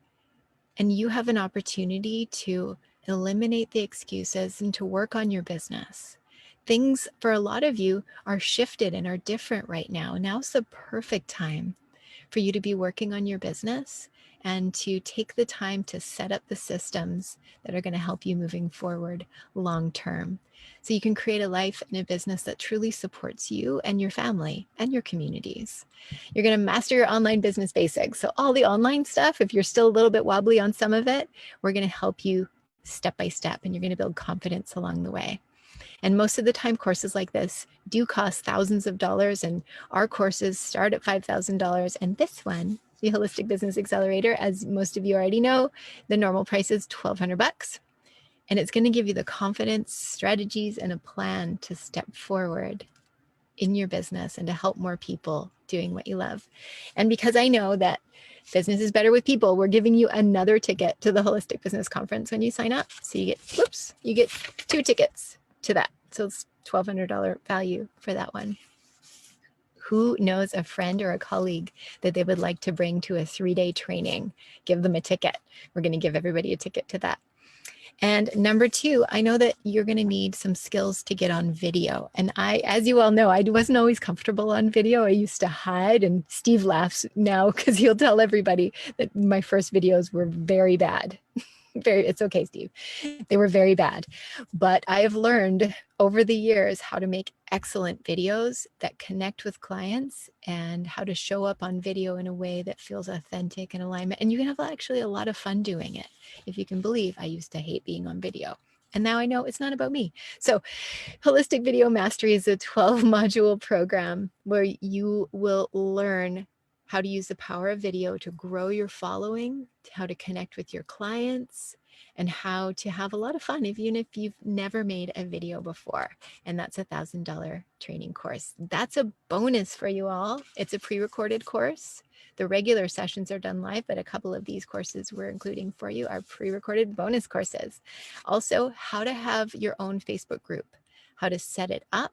and you have an opportunity to eliminate the excuses and to work on your business. Things for a lot of you are shifted and are different right now. Now's the perfect time for you to be working on your business and to take the time to set up the systems that are going to help you moving forward long term. So you can create a life and a business that truly supports you and your family and your communities. You're going to master your online business basics. So all the online stuff, if you're still a little bit wobbly on some of it, we're going to help you step by step, and you're going to build confidence along the way. And most of the time, courses like this do cost thousands of dollars, and our courses start at $5,000. And this one, the Holistic Business Accelerator, as most of you already know, the normal price is $1,200. And it's going to give you the confidence, strategies, and a plan to step forward in your business and to help more people doing what you love. And because I know that business is better with people, we're giving you another ticket to the Holistic Business Conference when you sign up. So you get 2 tickets to that. So it's $1,200 value for that one. Who knows a friend or a colleague that they would like to bring to a 3-day training? Give them a ticket. We're going to give everybody a ticket to that. And number two, I know that you're going to need some skills to get on video. And as you all know, I wasn't always comfortable on video. I used to hide, and Steve laughs now because he'll tell everybody that my first videos were very bad. It's okay, Steve. They were very bad. But I have learned over the years how to make excellent videos that connect with clients and how to show up on video in a way that feels authentic and alignment. And you can have actually a lot of fun doing it. If you can believe, I used to hate being on video. And now I know it's not about me. So Holistic Video Mastery is a 12 module program where you will learn how to use the power of video to grow your following, how to connect with your clients, and how to have a lot of fun, even if you've never made a video before. And that's $1,000 training course. That's a bonus for you all. It's a pre-recorded course. The regular sessions are done live, but a couple of these courses we're including for you are pre-recorded bonus courses. Also, how to have your own Facebook group, how to set it up,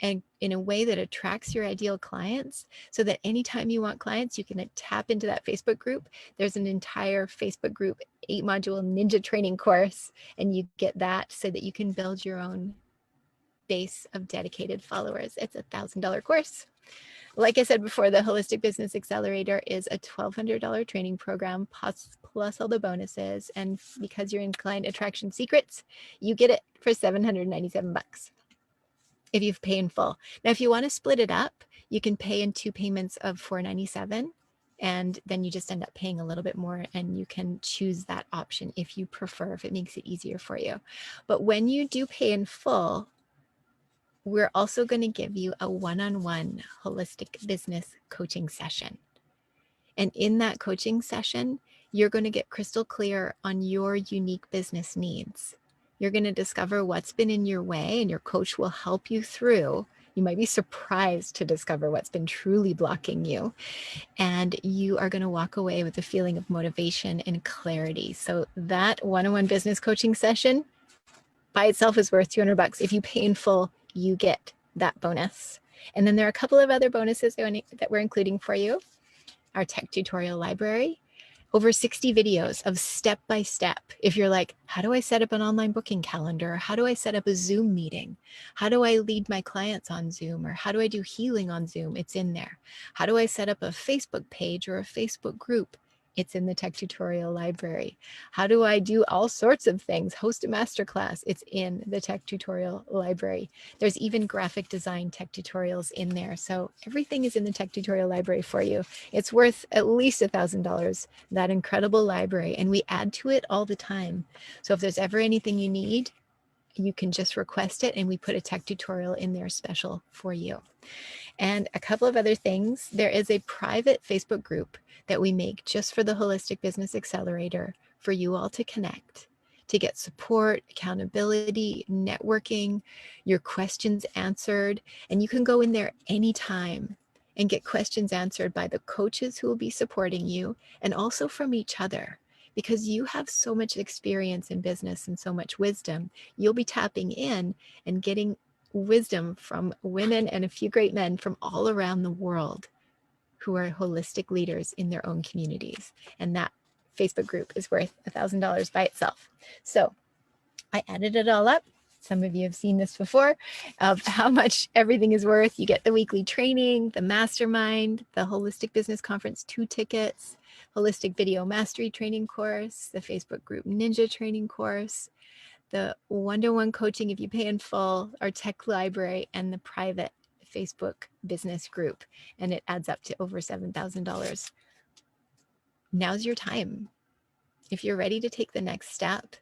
and in a way that attracts your ideal clients, so that anytime you want clients, you can tap into that Facebook group. There's an entire Facebook group 8-module ninja training course, and you get that so that you can build your own base of dedicated followers. It's $1,000 course. Like I said before, the Holistic Business Accelerator is a $1,200 training program plus all the bonuses. And because you're in Client Attraction Secrets, you get it for $797 if you pay in full. Now, if you want to split it up, you can pay in 2 payments of $497, and then you just end up paying a little bit more, and you can choose that option if you prefer, if it makes it easier for you. But when you do pay in full, we're also going to give you a one-on-one holistic business coaching session. And in that coaching session, you're going to get crystal clear on your unique business needs. You're going to discover what's been in your way, and your coach will help you through. You might be surprised to discover what's been truly blocking you. And you are going to walk away with a feeling of motivation and clarity. So that one-on-one business coaching session by itself is worth $200. If you pay in full, you get that bonus. And then there are a couple of other bonuses that we're including for you. Our tech tutorial library, over 60 videos of step-by-step. If you're like, how do I set up an online booking calendar? How do I set up a Zoom meeting? How do I lead my clients on Zoom? Or how do I do healing on Zoom? It's in there. How do I set up a Facebook page or a Facebook group? It's in the tech tutorial library. How do I do all sorts of things? Host a masterclass. It's in the tech tutorial library. There's even graphic design tech tutorials in there. So everything is in the tech tutorial library for you. It's worth at least $1,000, that incredible library. And we add to it all the time. So if there's ever anything you need, you can just request it, and we put a tech tutorial in there special for you. And a couple of other things. There is a private Facebook group that we make just for the Holistic Business Accelerator for you all to connect, to get support, accountability, networking, your questions answered. And you can go in there anytime and get questions answered by the coaches who will be supporting you, and also from each other. Because you have so much experience in business and so much wisdom, you'll be tapping in and getting wisdom from women and a few great men from all around the world who are holistic leaders in their own communities. And that Facebook group is worth $1,000 by itself. So I added it all up. Some of you have seen this before, of how much everything is worth. You get the weekly training, the mastermind, the Holistic Business Conference 2 tickets, Holistic Video Mastery training course, the Facebook group Ninja training course, the one-to-one coaching if you pay in full, our tech library, and the private Facebook business group. And it adds up to over $7,000. Now's your time. If you're ready to take the next step,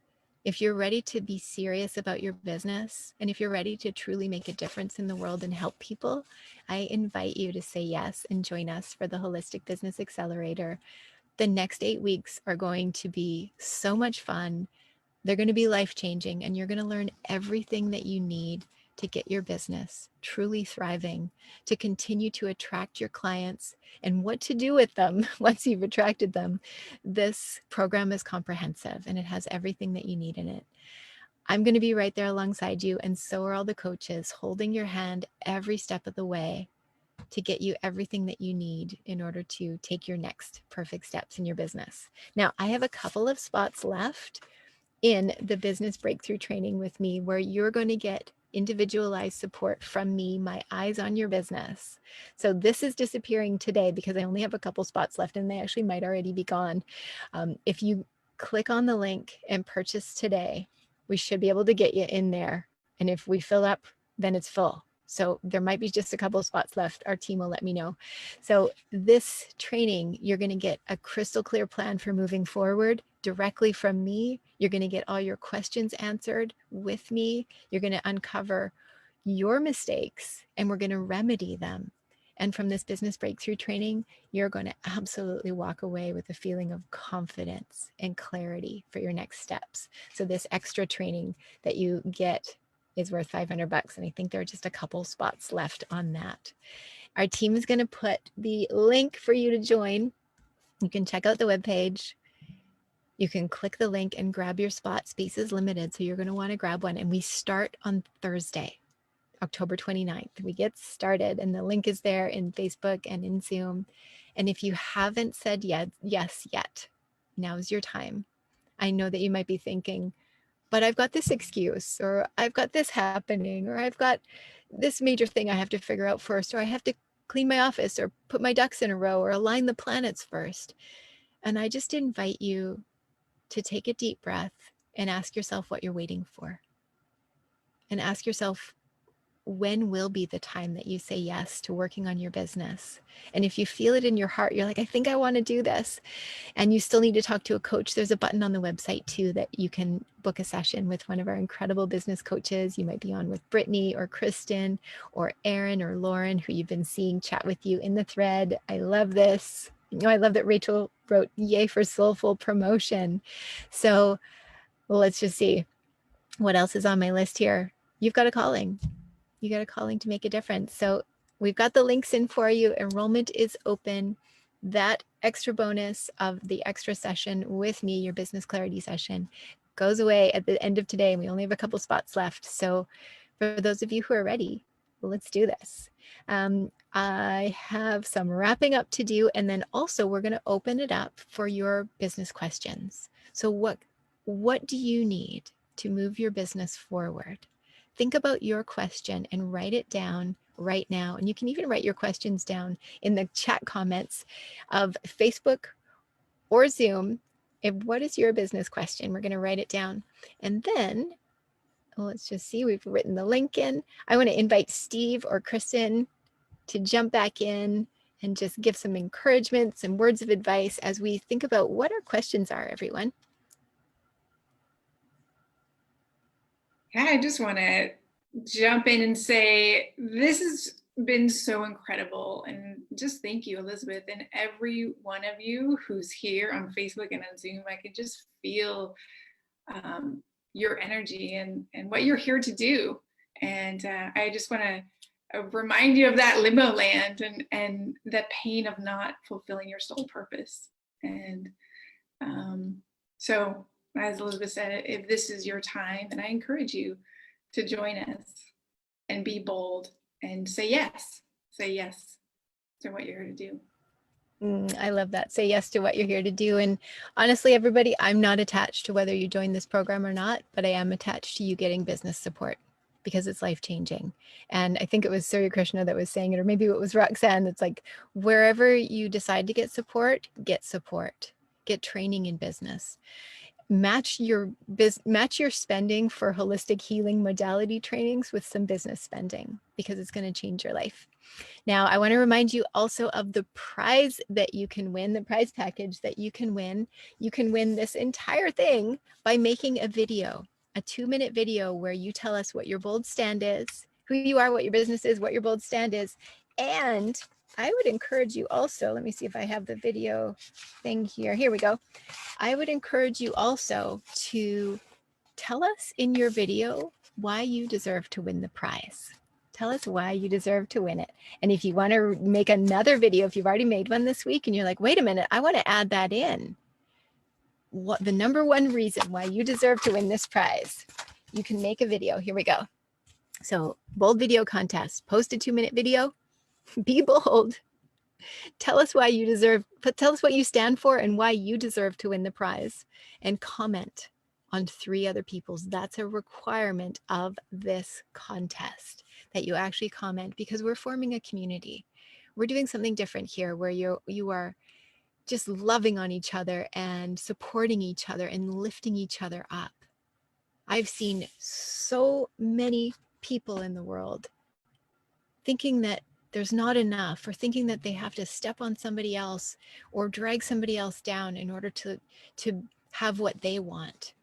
if you're ready to be serious about your business, and if you're ready to truly make a difference in the world and help people, I invite you to say yes and join us for the Holistic Business Accelerator. The next 8 weeks are going to be so much fun. They're going to be life-changing, and you're going to learn everything that you need to get your business truly thriving, to continue to attract your clients, and what to do with them once you've attracted them. This program is comprehensive, and it has everything that you need in it. I'm going to be right there alongside you, and so are all the coaches, holding your hand every step of the way to get you everything that you need in order to take your next perfect steps in your business. Now, I have a couple of spots left. in the business breakthrough training with me, where you're going to get individualized support from me, my eyes on your business. So this is disappearing today because I only have a couple spots left and they actually might already be gone. If you click on the link and purchase today, we should be able to get you in there. And if we fill up, then it's full. So there might be just a couple of spots left. Our team will let me know. So this training, you're going to get a crystal clear plan for moving forward directly from me. You're going to get all your questions answered with me. You're going to uncover your mistakes and we're going to remedy them. And from this business breakthrough training, you're going to absolutely walk away with a feeling of confidence and clarity for your next steps. So this extra training that you get is worth $500. And I think there are just a couple spots left on that. Our team is going to put the link for you to join. You can check out the webpage. You can click the link and grab your spot. Space is limited, so you're going to want to grab one. And we start on Thursday, October 29th. We get started and the link is there in Facebook and in Zoom. And if you haven't said yes yet, now's your time. I know that you might be thinking, but I've got this excuse, or I've got this happening, or I've got this major thing I have to figure out first, or I have to clean my office or put my ducks in a row or align the planets first. And I just invite you to take a deep breath and ask yourself what you're waiting for. And ask yourself, when will be the time that you say yes to working on your business? And if you feel it in your heart, you're like, I think I want to do this, and you still need to talk to a coach, there's a button on the website too that you can book a session with one of our incredible business coaches. You might be on with Brittany or Kristen or Erin or Lauren, who you've been seeing chat with you in the thread. I love this. I love that Rachel wrote, yay for soulful promotion. So let's just see what else is on my list here. You've got a calling. You got a calling to make a difference. So we've got the links in for you. Enrollment is open. That extra bonus of the extra session with me, your business clarity session, goes away at the end of today. And we only have a couple spots left. So for those of you who are ready, let's do this. I have some wrapping up to do. And then also we're going to open it up for your business questions. So what do you need to move your business forward? Think about your question and write it down right now. And you can even write your questions down in the chat comments of Facebook or Zoom. What is your business question? We're going to write it down. And then let's just see, we've written the link in. I want to invite Steve or Kristen to jump back in and just give some encouragement, some words of advice as we think about what our questions are, everyone. Yeah, I just want to jump in and say this has been so incredible. And just thank you, Elizabeth, and every one of you who's here on Facebook and on Zoom. I can just feel your energy and what you're here to do. And I just want to remind you of that limbo land and the pain of not fulfilling your soul purpose. And so, as Elizabeth said, if this is your time, then I encourage you to join us and be bold and say yes to what you're here to do. I love that. Say yes to what you're here to do. And honestly, everybody, I'm not attached to whether you join this program or not, but I am attached to you getting business support because it's life-changing. And I think it was Surya Krishna that was saying it, or maybe it was Roxanne. That's like, wherever you decide to get support, get training in business. Match your spending for holistic healing modality trainings with some business spending, because it's going to change your life. Now, I want to remind you also of the prize that you can win, the prize package that you can win. You can win this entire thing by making a video, a 2-minute video where you tell us what your bold stand is, who you are, what your business is, what your bold stand is. And I would encourage you also, let me see if I have the video thing here. Here we go. I would encourage you also to tell us in your video why you deserve to win the prize. Tell us why you deserve to win it. And if you want to make another video, if you've already made one this week and you're like, wait a minute, I want to add that in. What the number one reason why you deserve to win this prize, you can make a video. Here we go. So bold video contest, post a 2-minute video, be bold. Tell us why you deserve, tell us what you stand for and why you deserve to win the prize, and comment on 3 other people's. That's a requirement of this contest, that you actually comment, because we're forming a community. We're doing something different here where you are just loving on each other and supporting each other and lifting each other up. I've seen so many people in the world thinking that there's not enough, or thinking that they have to step on somebody else or drag somebody else down in order to have what they want.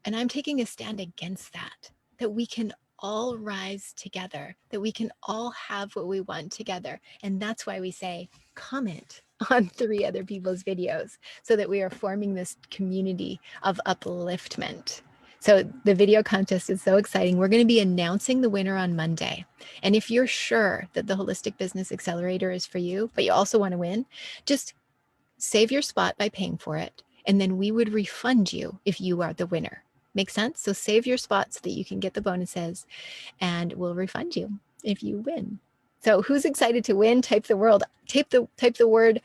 And I'm taking a stand against that, that we can all rise together, that we can all have what we want together. And that's why we say comment on 3 other people's videos, so that we are forming this community of upliftment. So the video contest is so exciting. We're going to be announcing the winner on Monday. And if you're sure that the Holistic Business Accelerator is for you, but you also want to win, just save your spot by paying for it. And then we would refund you if you are the winner. Make sense? So save your spot so that you can get the bonuses, and we'll refund you if you win. So who's excited to win? Type the word,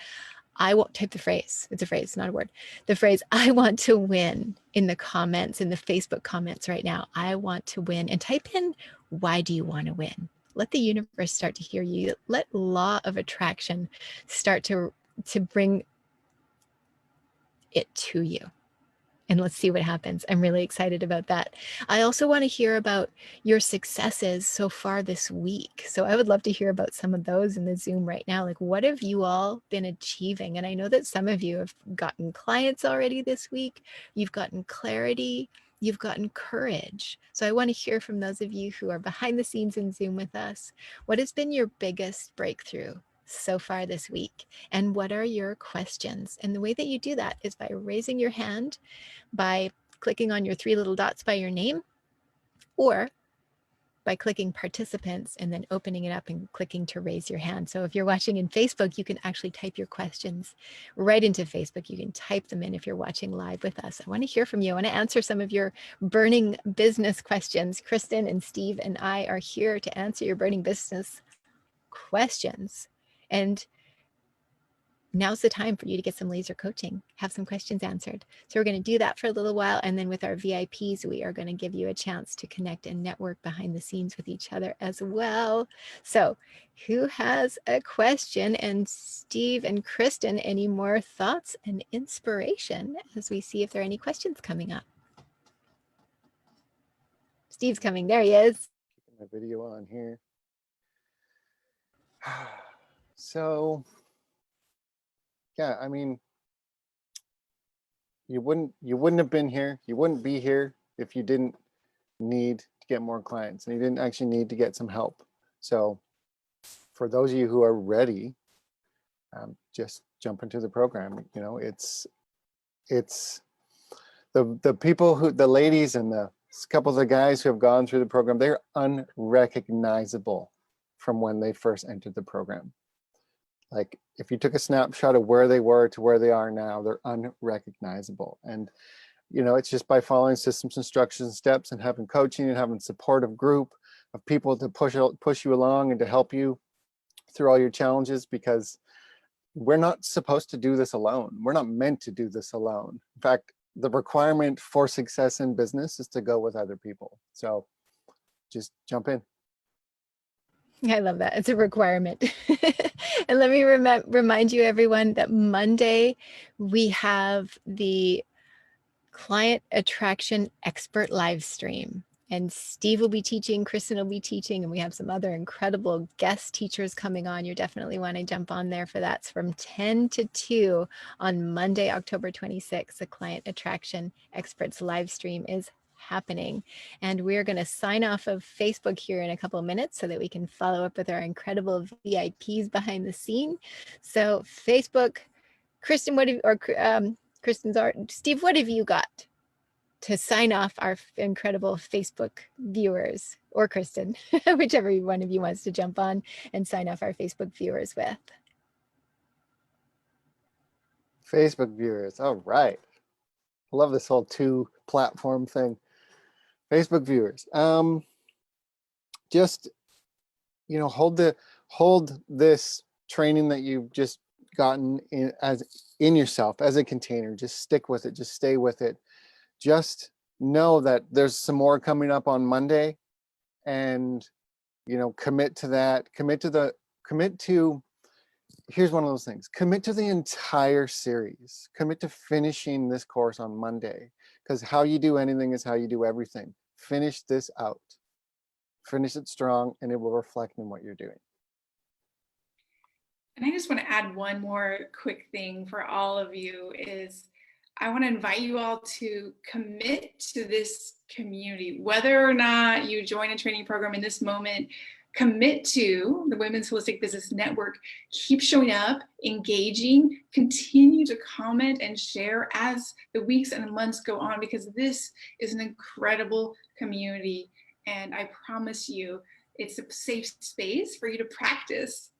I won't type the phrase. It's a phrase, not a word. The phrase, I want to win, in the comments, in the Facebook comments right now. I want to win. And type in, why do you want to win? Let the universe start to hear you. Let law of attraction start to bring it to you. And let's see what happens. I'm really excited about that. I also want to hear about your successes so far this week. So I would love to hear about some of those in the Zoom right now. Like, what have you all been achieving? And I know that some of you have gotten clients already this week. You've gotten clarity. You've gotten courage. So I want to hear from those of you who are behind the scenes in Zoom with us. What has been your biggest breakthrough so far this week? And what are your questions? And the way that you do that is by raising your hand, by clicking on your 3 little dots by your name, or by clicking participants and then opening it up and clicking to raise your hand. So if you're watching in Facebook, you can actually type your questions right into Facebook. You can type them in if you're watching live with us. I want to hear from you. I want to answer some of your burning business questions. Kristen and Steve and I are here to answer your burning business questions. And now's the time for you to get some laser coaching, have some questions answered. So we're going to do that for a little while. And then with our VIPs, we are going to give you a chance to connect and network behind the scenes with each other as well. So who has a question? And Steve and Kristen, any more thoughts and inspiration as we see if there are any questions coming up? Steve's coming. There he is. Keeping my video on here. So, yeah, I mean, you wouldn't have been here. You wouldn't be here if you didn't need to get more clients, and you didn't actually need to get some help. So for those of you who are ready, just jump into the program. You know, it's the people who, the ladies and the couple of the guys who have gone through the program, they're unrecognizable from when they first entered the program. Like, if you took a snapshot of where they were to where they are now, they're unrecognizable. And, you know, it's just by following systems, instructions, steps, and having coaching and having supportive group of people to push you along and to help you through all your challenges, because we're not supposed to do this alone. We're not meant to do this alone. In fact, the requirement for success in business is to go with other people. So just jump in. I love that. It's a requirement. And let me remind you, everyone, that Monday we have the Client Attraction Expert live stream. And Steve will be teaching, Kristen will be teaching, and we have some other incredible guest teachers coming on. You definitely want to jump on there for that. It's from 10 to 2 on Monday, October 26th. The Client Attraction Experts live stream is happening. And we're going to sign off of Facebook here in a couple of minutes so that we can follow up with our incredible VIPs behind the scene. So Facebook, Kristen, Kristen's art. Steve, what have you got to sign off our incredible Facebook viewers, or Kristen, whichever one of you wants to jump on and sign off our Facebook viewers with? Facebook viewers, all right. I love this whole 2 platform thing. Facebook viewers, just, you know, hold this training that you've just gotten in yourself as a container. Just stick with it. Just stay with it. Just know that there's some more coming up on Monday, and commit to that. Here's one of those things. Commit to the entire series. Commit to finishing this course on Monday, because how you do anything is how you do everything. Finish this out. Finish it strong, and it will reflect in what you're doing. And I just want to add one more quick thing for all of you is I want to invite you all to commit to this community. Whether or not you join a training program in this moment, commit to the Women's Holistic Business Network. Keep showing up, engaging, continue to comment and share as the weeks and the months go on, because this is an incredible community. And I promise you, it's a safe space for you to practice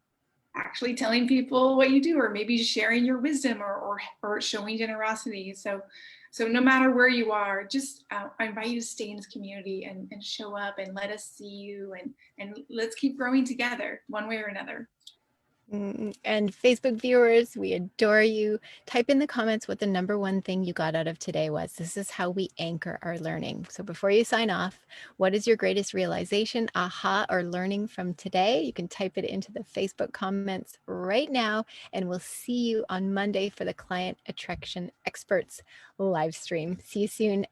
actually telling people what you do, or maybe sharing your wisdom, or showing generosity. So no matter where you are, just I invite you to stay in this community and show up and let us see you, and let's keep growing together one way or another. And Facebook viewers, we adore you. Type in the comments what the number one thing you got out of today was. This is how we anchor our learning. So before you sign off, what is your greatest realization, aha, or learning from today? You can type it into the Facebook comments right now, and we'll see you on Monday for the Client Attraction Experts live stream. See you soon.